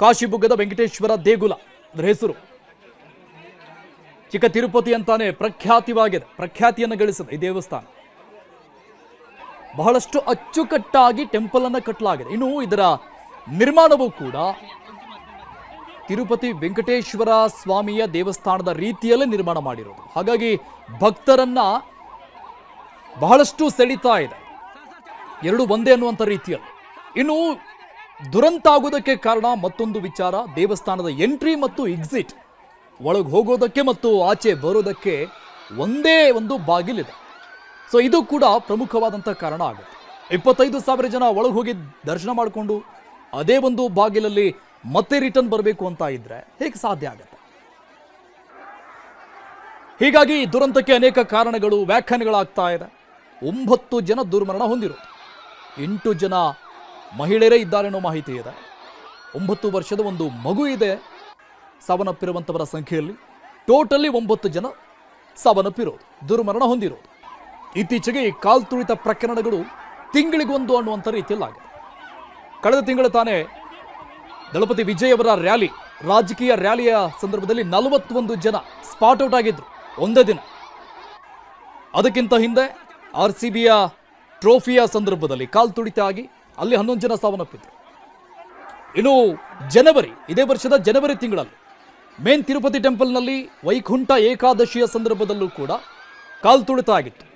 ಕಾಶಿಬುಗ್ಗದ ವೆಂಕಟೇಶ್ವರ ದೇಗುಲ ಅದರ ಹೆಸರು. ಚಿಕ್ಕ ತಿರುಪತಿ ಅಂತಾನೆ ಪ್ರಖ್ಯಾತಿಯನ್ನು ಗಳಿಸಿದೆ ಈ ದೇವಸ್ಥಾನ. ಬಹಳಷ್ಟು ಅಚ್ಚುಕಟ್ಟಾಗಿ ಟೆಂಪಲ್ ಅನ್ನು ಕಟ್ಟಲಾಗಿದೆ. ಇನ್ನು ಇದರ ನಿರ್ಮಾಣವೂ ಕೂಡ ತಿರುಪತಿ ವೆಂಕಟೇಶ್ವರ ಸ್ವಾಮಿಯ ದೇವಸ್ಥಾನದ ರೀತಿಯಲ್ಲೇ ನಿರ್ಮಾಣ ಮಾಡಿರೋದು. ಹಾಗಾಗಿ ಭಕ್ತರನ್ನ ಬಹಳಷ್ಟು ಸೆಳೀತಾ ಇದೆ. ಎರಡು ಒಂದೇ ಅನ್ನುವಂಥ ರೀತಿಯಲ್ಲಿ. ಇನ್ನು ದುರಂತ ಆಗೋದಕ್ಕೆ ಕಾರಣ ಮತ್ತೊಂದು ವಿಚಾರ, ದೇವಸ್ಥಾನದ ಎಂಟ್ರಿ ಮತ್ತು ಎಕ್ಸಿಟ್, ಒಳಗೆ ಹೋಗೋದಕ್ಕೆ ಮತ್ತು ಆಚೆ ಬರೋದಕ್ಕೆ ಒಂದೇ ಒಂದು ಬಾಗಿಲಿದೆ. ಸೊ ಇದು ಕೂಡ ಪ್ರಮುಖವಾದಂಥ ಕಾರಣ ಆಗುತ್ತೆ. 25,000 ಜನ ಒಳಗೆ ಹೋಗಿ ದರ್ಶನ ಮಾಡಿಕೊಂಡು ಅದೇ ಒಂದು ಬಾಗಿಲಲ್ಲಿ ಮತ್ತೆ ರಿಟರ್ನ್ ಬರಬೇಕು ಅಂತ ಇದ್ರೆ ಹೇಗೆ ಸಾಧ್ಯ ಆಗುತ್ತೆ? ಹೀಗಾಗಿ ದುರಂತಕ್ಕೆ ಅನೇಕ ಕಾರಣಗಳು, ವ್ಯಾಖ್ಯಾನಗಳಾಗ್ತಾ ಇದೆ. 9 ಜನ ದುರ್ಮರಣ ಹೊಂದಿರೋದು, 8 ಜನ ಮಹಿಳೆಯರೇ ಇದ್ದಾರೆ ಅನ್ನೋ ಮಾಹಿತಿ ಇದೆ. 9 ವರ್ಷದ ಒಂದು ಮಗು ಇದೆ ಸಾವನ್ನಪ್ಪಿರುವಂಥವರ ಸಂಖ್ಯೆಯಲ್ಲಿ. ಟೋಟಲಿ 9 ಜನ ಸಾವನ್ನಪ್ಪಿರೋದು, ದುರ್ಮರಣ ಹೊಂದಿರೋದು. ಇತ್ತೀಚೆಗೆ ಈ ಕಾಲ್ತುಳಿತ ಪ್ರಕರಣಗಳು ತಿಂಗಳಿಗೊಂದು ಅನ್ನುವಂಥ ರೀತಿಯಲ್ಲಾಗಿದೆ. ಕಳೆದ ತಿಂಗಳು ತಾನೇ ದಳಪತಿ ವಿಜಯ್ ಅವರ ರ್ಯಾಲಿ, ರಾಜಕೀಯ ರ್ಯಾಲಿಯ ಸಂದರ್ಭದಲ್ಲಿ 41 ಜನ ಸ್ಪಾಟ್ ಔಟ್ ಆಗಿದ್ರು ಒಂದೇ ದಿನ. ಅದಕ್ಕಿಂತ ಹಿಂದೆ RCBಯ ಟ್ರೋಫಿಯ ಸಂದರ್ಭದಲ್ಲಿ ಕಾಲ್ತುಳಿತ ಆಗಿ ಅಲ್ಲಿ 11 ಜನ ಸಾವನ್ನಪ್ಪಿದ್ರು. ಇನ್ನು ಇದೇ ವರ್ಷದ ಜನವರಿ ತಿಂಗಳಲ್ಲಿ ಮೇನ್ ತಿರುಪತಿ ಟೆಂಪಲ್ನಲ್ಲಿ ವೈಕುಂಠ ಏಕಾದಶಿಯ ಸಂದರ್ಭದಲ್ಲೂ ಕೂಡ ಕಾಲ್ತುಳಿತ ಆಗಿತ್ತು.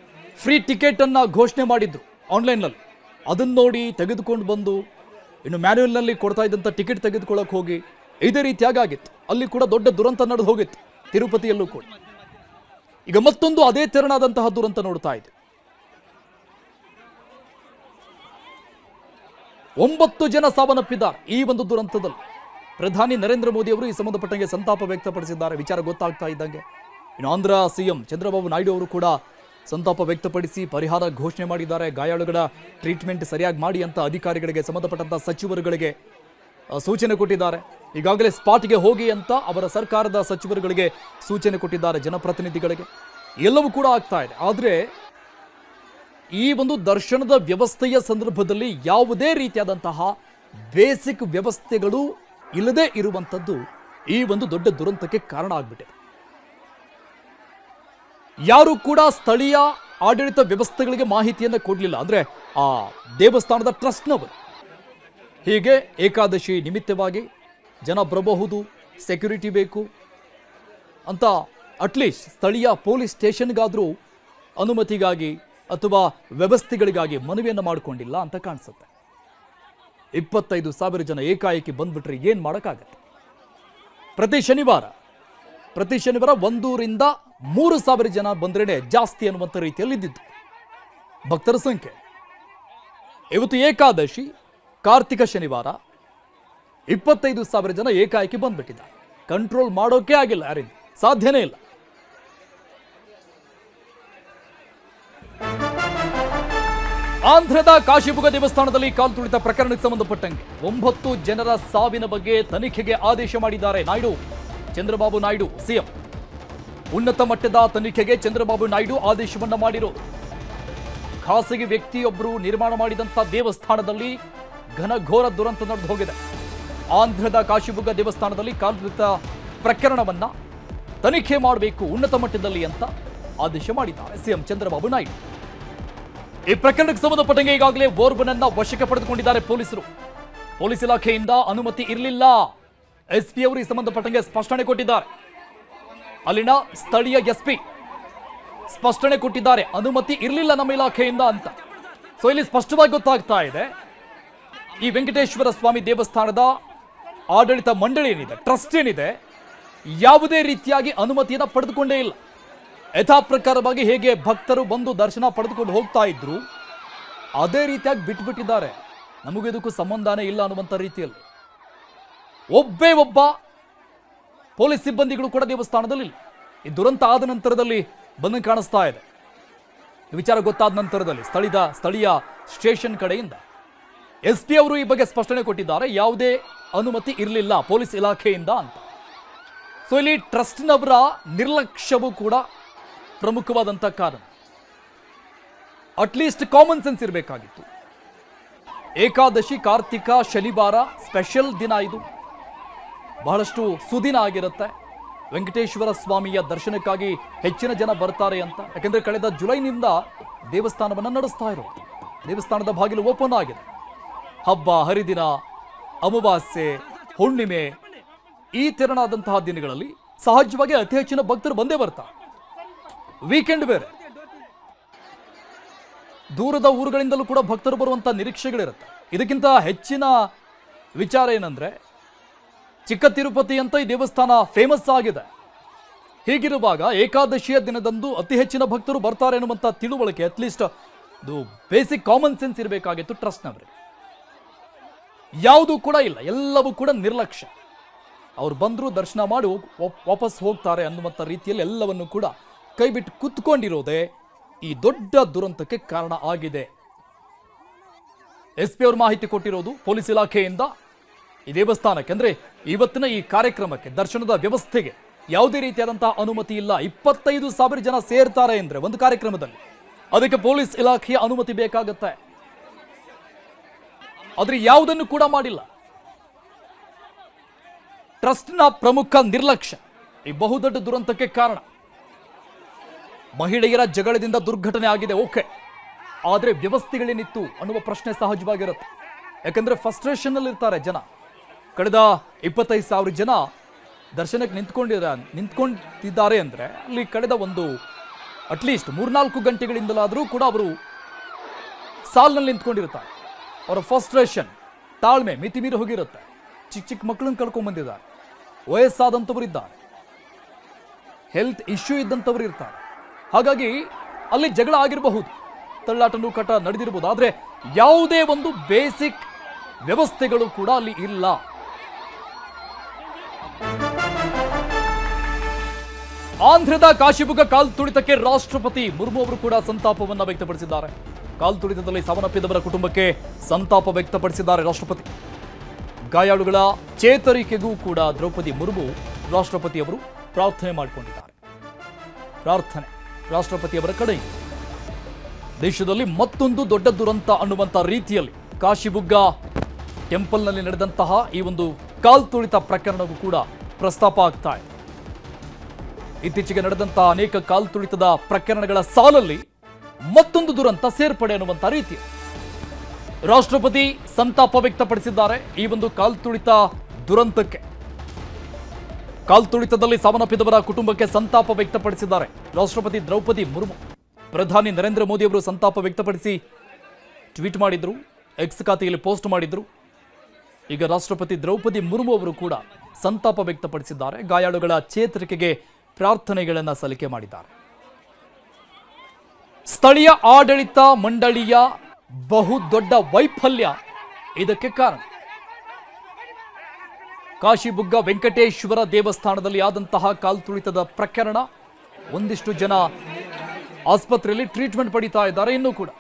ಫ್ರೀ ಟಿಕೆಟ್ ಅನ್ನ ಘೋಷಣೆ ಮಾಡಿದ್ರು ಆನ್ಲೈನ್ನಲ್ಲಿ. ಅದನ್ನು ನೋಡಿ ತೆಗೆದುಕೊಂಡು ಬಂದು ಇನ್ನು ಮ್ಯಾನ್ಯುಯಲ್ನಲ್ಲಿ ಕೊಡ್ತಾ ಇದ್ದಂಥ ಟಿಕೆಟ್ ತೆಗೆದುಕೊಳ್ಳೋಕೆ ಹೋಗಿ ಇದೇ ರೀತಿಯಾಗಿ ಆಗಿತ್ತು. ಅಲ್ಲಿ ಕೂಡ ದೊಡ್ಡ ದುರಂತ ನಡೆದು ಹೋಗಿತ್ತು ತಿರುಪತಿಯಲ್ಲೂ ಕೂಡ. ಈಗ ಮತ್ತೊಂದು ಅದೇ ತೆರನಾದಂತಹ ದುರಂತ ನೋಡ್ತಾ ಇದೆ. 9 ಜನ ಸಾವನ್ನಪ್ಪಿದ್ದಾರೆ ಈ ಒಂದು ದುರಂತದಲ್ಲಿ. ಪ್ರಧಾನಿ ನರೇಂದ್ರ ಮೋದಿ ಅವರು ಈ ಸಂಬಂಧಪಟ್ಟಂಗೆ ಸಂತಾಪ ವ್ಯಕ್ತಪಡಿಸಿದ್ದಾರೆ. ವಿಚಾರ ಗೊತ್ತಾಗ್ತಾ ಇದ್ದಂಗೆ ಇನ್ನು ಆಂಧ್ರ CM ಚಂದ್ರಬಾಬು ನಾಯ್ಡು ಅವರು ಕೂಡ ಸಂತಾಪ ವ್ಯಕ್ತಪಡಿಸಿ ಪರಿಹಾರ ಘೋಷಣೆ ಮಾಡಿದ್ದಾರೆ. ಗಾಯಾಳುಗಳ ಟ್ರೀಟ್ಮೆಂಟ್ ಸರಿಯಾಗಿ ಮಾಡಿ ಅಂತ ಅಧಿಕಾರಿಗಳಿಗೆ, ಸಂಬಂಧಪಟ್ಟಂತ ಸಚಿವರುಗಳಿಗೆ ಸೂಚನೆ ಕೊಟ್ಟಿದ್ದಾರೆ. ಈಗಾಗಲೇ ಸ್ಪಾಟ್ಗೆ ಹೋಗಿ ಅಂತ ಅವರ ಸರ್ಕಾರದ ಸಚಿವರುಗಳಿಗೆ ಸೂಚನೆ ಕೊಟ್ಟಿದ್ದಾರೆ, ಜನಪ್ರತಿನಿಧಿಗಳಿಗೆ. ಎಲ್ಲವೂ ಕೂಡ ಆಗ್ತಾ ಇದೆ. ಆದರೆ ಈ ಒಂದು ದರ್ಶನದ ವ್ಯವಸ್ಥೆಯ ಸಂದರ್ಭದಲ್ಲಿ ಯಾವುದೇ ರೀತಿಯಾದಂತಹ ಬೇಸಿಕ್ ವ್ಯವಸ್ಥೆಗಳು ಇಲ್ಲದೆ ಇರುವಂಥದ್ದು ಈ ಒಂದು ದೊಡ್ಡ ದುರಂತಕ್ಕೆ ಕಾರಣ ಆಗ್ಬಿಟ್ಟಿದೆ. ಯಾರು ಕೂಡ ಸ್ಥಳೀಯ ಆಡಳಿತ ವ್ಯವಸ್ಥೆಗಳಿಗೆ ಮಾಹಿತಿಯನ್ನು ಕೊಡಲಿಲ್ಲ, ಅಂದ್ರೆ ಆ ದೇವಸ್ಥಾನದ ಟ್ರಸ್ಟ್ನವರು. ಹೀಗೆ ಏಕಾದಶಿ ನಿಮಿತ್ತವಾಗಿ ಜನ ಬರಬಹುದು, ಸೆಕ್ಯೂರಿಟಿ ಬೇಕು ಅಂತ ಅಟ್ಲೀಸ್ಟ್ ಸ್ಥಳೀಯ ಪೊಲೀಸ್ ಸ್ಟೇಷನ್ಗಾದರೂ ಅನುಮತಿಗಾಗಿ ಅಥವಾ ವ್ಯವಸ್ಥೆಗಳಿಗಾಗಿ ಮನವಿಯನ್ನು ಮಾಡಿಕೊಂಡಿಲ್ಲ ಅಂತ ಕಾಣಿಸುತ್ತೆ. 25,000 ಜನ ಏಕಾಏಕಿ ಬಂದ್ಬಿಟ್ರೆ ಏನು ಮಾಡೋಕ್ಕಾಗತ್ತೆ? ಪ್ರತಿ ಶನಿವಾರ 1 ರಿಂದ 3,000 ಜನ ಬಂದ್ರೇನೆ ಜಾಸ್ತಿ ಅನ್ನುವಂಥ ರೀತಿಯಲ್ಲಿ ಇದ್ದಿದ್ದು ಭಕ್ತರ ಸಂಖ್ಯೆ. ಇವತ್ತು ಏಕಾದಶಿ, ಕಾರ್ತಿಕ ಶನಿವಾರ, 25,000 ಜನ ಏಕಾಏಕಿ ಬಂದ್ಬಿಟ್ಟಿದ್ದಾರೆ. ಕಂಟ್ರೋಲ್ ಮಾಡೋಕೆ ಆಗಿಲ್ಲ, ಯಾರಿಂದ ಸಾಧ್ಯನೇ ಇಲ್ಲ. ಆಂಧ್ರದ ಕಾಶಿಬುಗ ದೇವಸ್ಥಾನದಲ್ಲಿ ಕಾಲು ತುಳಿತ ಪ್ರಕರಣಕ್ಕೆ ಸಂಬಂಧಪಟ್ಟಂತೆ 9 ಜನರ ಸಾವಿನ ಬಗ್ಗೆ ತನಿಖೆಗೆ ಆದೇಶ ಮಾಡಿದ್ದಾರೆ ಚಂದ್ರಬಾಬು ನಾಯ್ಡು ಸಿಎಂ. ಉನ್ನತ ಮಟ್ಟದ ತನಿಖೆಗೆ ಚಂದ್ರಬಾಬು ನಾಯ್ಡು ಆದೇಶವನ್ನ ಮಾಡಿರೋದು. ಖಾಸಗಿ ವ್ಯಕ್ತಿಯೊಬ್ಬರು ನಿರ್ಮಾಣ ಮಾಡಿದಂಥ ದೇವಸ್ಥಾನದಲ್ಲಿ ಘನಘೋರ ದುರಂತ ನಡೆದು ಹೋಗಿದೆ. ಆಂಧ್ರದ ಕಾಶಿಬುಗ ದೇವಸ್ಥಾನದಲ್ಲಿ ಕಾಲು ತುಳಿತ ಪ್ರಕರಣವನ್ನ ತನಿಖೆ ಮಾಡಬೇಕು ಉನ್ನತ ಮಟ್ಟದಲ್ಲಿ ಅಂತ ಆದೇಶ ಮಾಡಿದ್ದಾರೆ ಸಿಎಂ ಚಂದ್ರಬಾಬು ನಾಯ್ಡು. ಈ ಪ್ರಕರಣಕ್ಕೆ ಸಂಬಂಧಪಟ್ಟಂಗೆ ಈಗಾಗಲೇ ಓರ್ವನನ್ನ ವಶಕ್ಕೆ ಪಡೆದುಕೊಂಡಿದ್ದಾರೆ ಪೊಲೀಸರು. ಪೊಲೀಸ್ ಇಲಾಖೆಯಿಂದ ಅನುಮತಿ ಇರಲಿಲ್ಲ. ಎಸ್ಪಿ ಅವರು ಈ ಸಂಬಂಧಪಟ್ಟಂಗೆ ಸ್ಪಷ್ಟನೆ ಕೊಟ್ಟಿದ್ದಾರೆ. ಅಲ್ಲಿನ ಸ್ಥಳೀಯ ಎಸ್ಪಿ ಸ್ಪಷ್ಟನೆ ಕೊಟ್ಟಿದ್ದಾರೆ, ಅನುಮತಿ ಇರಲಿಲ್ಲ ನಮ್ಮ ಇಲಾಖೆಯಿಂದ ಅಂತ. ಸೊ ಇಲ್ಲಿ ಸ್ಪಷ್ಟವಾಗಿ ಗೊತ್ತಾಗ್ತಾ ಇದೆ, ಈ ವೆಂಕಟೇಶ್ವರ ಸ್ವಾಮಿ ದೇವಸ್ಥಾನದ ಆಡಳಿತ ಮಂಡಳಿ ಏನಿದೆ, ಟ್ರಸ್ಟ್ ಏನಿದೆ, ಯಾವುದೇ ರೀತಿಯಾಗಿ ಅನುಮತಿಯನ್ನು ಪಡೆದುಕೊಂಡೇ ಇಲ್ಲ. ಯಥಾ ಪ್ರಕಾರವಾಗಿ ಹೇಗೆ ಭಕ್ತರು ಬಂದು ದರ್ಶನ ಪಡೆದುಕೊಂಡು ಹೋಗ್ತಾ ಇದ್ರು ಅದೇ ರೀತಿಯಾಗಿ ಬಿಟ್ಬಿಟ್ಟಿದ್ದಾರೆ. ನಮಗೂ ಇದಕ್ಕೂ ಸಂಬಂಧನೇ ಇಲ್ಲ ಅನ್ನುವಂಥ ರೀತಿಯಲ್ಲಿ ಒಬ್ಬ ಪೊಲೀಸ್ ಸಿಬ್ಬಂದಿಗಳು ಕೂಡ ದೇವಸ್ಥಾನದಲ್ಲಿ ಇಲ್ಲ. ಈ ದುರಂತ ಆದ ನಂತರದಲ್ಲಿ ಬಂದು ಕಾಣಿಸ್ತಾ ಇದೆ. ಈ ವಿಚಾರ ಗೊತ್ತಾದ ನಂತರದಲ್ಲಿ ಸ್ಥಳೀಯ ಸ್ಟೇಷನ್ ಕಡೆಯಿಂದ ಎಸ್ಪಿ ಅವರು ಈ ಬಗ್ಗೆ ಸ್ಪಷ್ಟನೆ ಕೊಟ್ಟಿದ್ದಾರೆ, ಯಾವುದೇ ಅನುಮತಿ ಇರಲಿಲ್ಲ ಪೊಲೀಸ್ ಇಲಾಖೆಯಿಂದ ಅಂತ. ಸೊ ಇಲ್ಲಿ ಟ್ರಸ್ಟ್ನವರ ನಿರ್ಲಕ್ಷ್ಯವೂ ಕೂಡ ಪ್ರಮುಖವಾದಂಥ ಕಾರಣ. ಅಟ್ಲೀಸ್ಟ್ ಕಾಮನ್ ಸೆನ್ಸ್ ಇರಬೇಕಾಗಿತ್ತು. ಏಕಾದಶಿ, ಕಾರ್ತಿಕ ಶನಿವಾರ ಸ್ಪೆಷಲ್ ದಿನ, ಇದು ಬಹಳಷ್ಟು ಸುದಿನ ಆಗಿರುತ್ತೆ. ವೆಂಕಟೇಶ್ವರ ಸ್ವಾಮಿಯ ದರ್ಶನಕ್ಕಾಗಿ ಹೆಚ್ಚಿನ ಜನ ಬರ್ತಾರೆ ಅಂತ. ಯಾಕೆಂದ್ರೆ ಕಳೆದ ಜುಲೈನಿಂದ ದೇವಸ್ಥಾನವನ್ನು ನಡೆಸ್ತಾ ಇರೋದು. ದೇವಸ್ಥಾನದ ಬಾಗಿಲು ಓಪನ್ ಆಗಿದೆ. ಹಬ್ಬ ಹರಿದಿನ, ಅಮಾವಾಸ್ಯೆ, ಹುಣ್ಣಿಮೆ ಈ ತೆರನಾದಂತಹ ದಿನಗಳಲ್ಲಿ ಸಹಜವಾಗಿ ಅತಿ ಹೆಚ್ಚಿನ ಭಕ್ತರು ಬಂದೇ ಬರ್ತಾರೆ. ವೀಕೆಂಡ್ ಬೇರೆ, ದೂರದ ಊರುಗಳಿಂದಲೂ ಕೂಡ ಭಕ್ತರು ಬರುವಂಥ ನಿರೀಕ್ಷೆಗಳಿರುತ್ತೆ. ಇದಕ್ಕಿಂತ ಹೆಚ್ಚಿನ ವಿಚಾರ ಏನಂದ್ರೆ, ಚಿಕ್ಕ ತಿರುಪತಿ ಅಂತ ಈ ದೇವಸ್ಥಾನ ಫೇಮಸ್ ಆಗಿದೆ. ಹೀಗಿರುವಾಗ ಏಕಾದಶಿಯ ದಿನದಂದು ಅತಿ ಹೆಚ್ಚಿನ ಭಕ್ತರು ಬರ್ತಾರೆ ಅನ್ನುವಂಥ ತಿಳುವಳಿಕೆ, ಅಟ್ಲೀಸ್ಟ್ ಇದು ಬೇಸಿಕ್ ಕಾಮನ್ ಸೆನ್ಸ್ ಇರಬೇಕಾಗಿತ್ತು ಟ್ರಸ್ಟ್ನವರಿಗೆ. ಯಾವುದೂ ಕೂಡ ಇಲ್ಲ, ಎಲ್ಲವೂ ಕೂಡ ನಿರ್ಲಕ್ಷ್ಯ. ಅವ್ರು ಬಂದರೂ ದರ್ಶನ ಮಾಡಿ ವಾಪಸ್ ಹೋಗ್ತಾರೆ ಅನ್ನುವಂಥ ರೀತಿಯಲ್ಲಿ ಎಲ್ಲವನ್ನು ಕೂಡ ಕೈಬಿಟ್ಟು ಕುತ್ಕೊಂಡಿರೋದೇ ಈ ದೊಡ್ಡ ದುರಂತಕ್ಕೆ ಕಾರಣ ಆಗಿದೆ. ಎಸ್ಪಿ ಅವರು ಮಾಹಿತಿ ಕೊಟ್ಟಿರೋದು ಪೊಲೀಸ್ ಇಲಾಖೆಯಿಂದ ಈ ದೇವಸ್ಥಾನಕ್ಕೆ, ಅಂದ್ರೆ ಇವತ್ತಿನ ಈ ಕಾರ್ಯಕ್ರಮಕ್ಕೆ, ದರ್ಶನದ ವ್ಯವಸ್ಥೆಗೆ ಯಾವುದೇ ರೀತಿಯಾದಂತಹ ಅನುಮತಿ ಇಲ್ಲ. 25,000 ಜನ ಸೇರ್ತಾರೆ ಅಂದ್ರೆ ಒಂದು ಕಾರ್ಯಕ್ರಮದಲ್ಲಿ, ಅದಕ್ಕೆ ಪೊಲೀಸ್ ಇಲಾಖೆಯ ಅನುಮತಿ ಬೇಕಾಗತ್ತೆ. ಆದ್ರೆ ಯಾವುದನ್ನು ಕೂಡ ಮಾಡಿಲ್ಲ. ಟ್ರಸ್ಟ್ನ ಪ್ರಮುಖ ನಿರ್ಲಕ್ಷ್ಯ ಈ ಬಹುದೊಡ್ಡ ದುರಂತಕ್ಕೆ ಕಾರಣ. ಮಹಿಳೆಯರ ಜಗಳದಿಂದ ದುರ್ಘಟನೆ ಆಗಿದೆ, ಓಕೆ, ಆದರೆ ವ್ಯವಸ್ಥೆಗಳೇನಿತ್ತು ಅನ್ನುವ ಪ್ರಶ್ನೆ ಸಹಜವಾಗಿರುತ್ತೆ. ಯಾಕಂದ್ರೆ ಫ್ರಸ್ಟ್ರೇಷನ್ ಅಲ್ಲಿ ಇರ್ತಾರೆ ಜನ. ಕಳೆದ 25,000 ಜನ ದರ್ಶನಕ್ಕೆ ನಿಂತ್ಕೊಂಡಿದ್ದಾರೆ ಅಂದ್ರೆ ಅಲ್ಲಿ ಕಳೆದ ಒಂದು ಅಟ್ಲೀಸ್ಟ್ 3-4 ಗಂಟೆಗಳಿಂದಲಾದರೂ ಕೂಡ ಅವರು ಸಾಲಿನಲ್ಲಿ ನಿಂತ್ಕೊಂಡಿರ್ತಾರೆ. ಅವರ ಫ್ರಸ್ಟ್ರೇಷನ್, ತಾಳ್ಮೆ ಮಿತಿಮೀರಿ ಹೋಗಿರುತ್ತೆ. ಚಿಕ್ಕ ಮಕ್ಕಳನ್ನು ಕಳ್ಕೊಂಡ್ ಬಂದಿದ್ದಾರೆ, ವಯಸ್ಸಾದಂಥವ್ರು ಇದ್ದಾರೆ, ಹೆಲ್ತ್ ಇಶ್ಯೂ ಇದ್ದಂಥವ್ರು ಇರ್ತಾರೆ. ಹಾಗಾಗಿ ಅಲ್ಲಿ ಜಗಳ ಆಗಿರಬಹುದು, ತಳ್ಳಾಟ ನೂಕಾಟ ನಡೆದಿರಬಹುದು. ಆದರೆ ಯಾವುದೇ ಒಂದು ಬೇಸಿಕ್ ವ್ಯವಸ್ಥೆಗಳು ಕೂಡ ಅಲ್ಲಿ ಇಲ್ಲ. ಆಂಧ್ರದ ಕಾಶಿಬುಗ ಕಾಲು ತುಳಿತಕ್ಕೆ ರಾಷ್ಟ್ರಪತಿ ಮುರ್ಮು ಅವರು ಕೂಡ ಸಂತಾಪವನ್ನು ವ್ಯಕ್ತಪಡಿಸಿದ್ದಾರೆ. ಕಾಲು ತುಳಿತದಲ್ಲಿ ಸಾವನ್ನಪ್ಪಿದವರ ಕುಟುಂಬಕ್ಕೆ ಸಂತಾಪ ವ್ಯಕ್ತಪಡಿಸಿದ್ದಾರೆ ರಾಷ್ಟ್ರಪತಿ. ಗಾಯಾಳುಗಳ ಚೇತರಿಕೆಗೂ ಕೂಡ ದ್ರೌಪದಿ ಮುರ್ಮು ರಾಷ್ಟ್ರಪತಿಯವರು ಪ್ರಾರ್ಥನೆ ಮಾಡಿಕೊಂಡಿದ್ದಾರೆ. ಪ್ರಾರ್ಥನೆ ರಾಷ್ಟ್ರಪತಿಯವರ ಕಡೆ ದೇಶದಲ್ಲಿ ಮತ್ತೊಂದು ದೊಡ್ಡ ದುರಂತ ಅನ್ನುವಂಥ ರೀತಿಯಲ್ಲಿ ಕಾಶಿಬುಗ್ಗ ಟೆಂಪಲ್ನಲ್ಲಿ ನಡೆದಂತಹ ಈ ಒಂದು ಕಾಲ್ತುಳಿತ ಪ್ರಕರಣವೂ ಕೂಡ ಪ್ರಸ್ತಾಪ ಆಗ್ತಾ ಇದೆ. ಇತ್ತೀಚೆಗೆ ನಡೆದಂತಹ ಅನೇಕ ಕಾಲ್ತುಳಿತದ ಪ್ರಕರಣಗಳ ಸಾಲಲ್ಲಿ ಮತ್ತೊಂದು ದುರಂತ ಸೇರ್ಪಡೆ ಅನ್ನುವಂಥ ರೀತಿ ರಾಷ್ಟ್ರಪತಿ ಸಂತಾಪ ವ್ಯಕ್ತಪಡಿಸಿದ್ದಾರೆ. ಈ ಒಂದು ಕಾಲ್ತುಳಿತ ದುರಂತಕ್ಕೆ, ಕಾಲ್ತುಳಿತದಲ್ಲಿ ಸಾವನ್ನಪ್ಪಿದವರ ಕುಟುಂಬಕ್ಕೆ ಸಂತಾಪ ವ್ಯಕ್ತಪಡಿಸಿದ್ದಾರೆ ರಾಷ್ಟ್ರಪತಿ ದ್ರೌಪದಿ ಮುರ್ಮು. ಪ್ರಧಾನಿ ನರೇಂದ್ರ ಮೋದಿ ಅವರು ಸಂತಾಪ ವ್ಯಕ್ತಪಡಿಸಿ ಟ್ವೀಟ್ ಮಾಡಿದ್ರು, ಎಕ್ಸ್ ಖಾತೆಯಲ್ಲಿ ಪೋಸ್ಟ್ ಮಾಡಿದ್ರು. ಈಗ ರಾಷ್ಟ್ರಪತಿ ದ್ರೌಪದಿ ಮುರ್ಮು ಅವರು ಕೂಡ ಸಂತಾಪ ವ್ಯಕ್ತಪಡಿಸಿದ್ದಾರೆ. ಗಾಯಾಳುಗಳ ಚೇತರಿಕೆಗೆ ಪ್ರಾರ್ಥನೆಗಳನ್ನು ಸಲ್ಲಿಕೆ ಮಾಡಿದ್ದಾರೆ. ಸ್ಥಳೀಯ ಆಡಳಿತ ಮಂಡಳಿಯ ಬಹುದೊಡ್ಡ ವೈಫಲ್ಯ ಇದಕ್ಕೆ ಕಾರಣ. ಕಾಶಿಬುಗ್ಗ ವೆಂಕಟೇಶ್ವರ ದೇವಸ್ಥಾನದಲ್ಲಿ ಆದಂತಹ ಕಾಲ್ತುಳಿತದ ಪ್ರಕರಣ, ಒಂದಿಷ್ಟು ಜನ ಆಸ್ಪತ್ರೆಯಲ್ಲಿ ಟ್ರೀಟ್ಮೆಂಟ್ ಪಡಿತಾ ಇದ್ದಾರೆ. ಇನ್ನೂ ಕೂಡ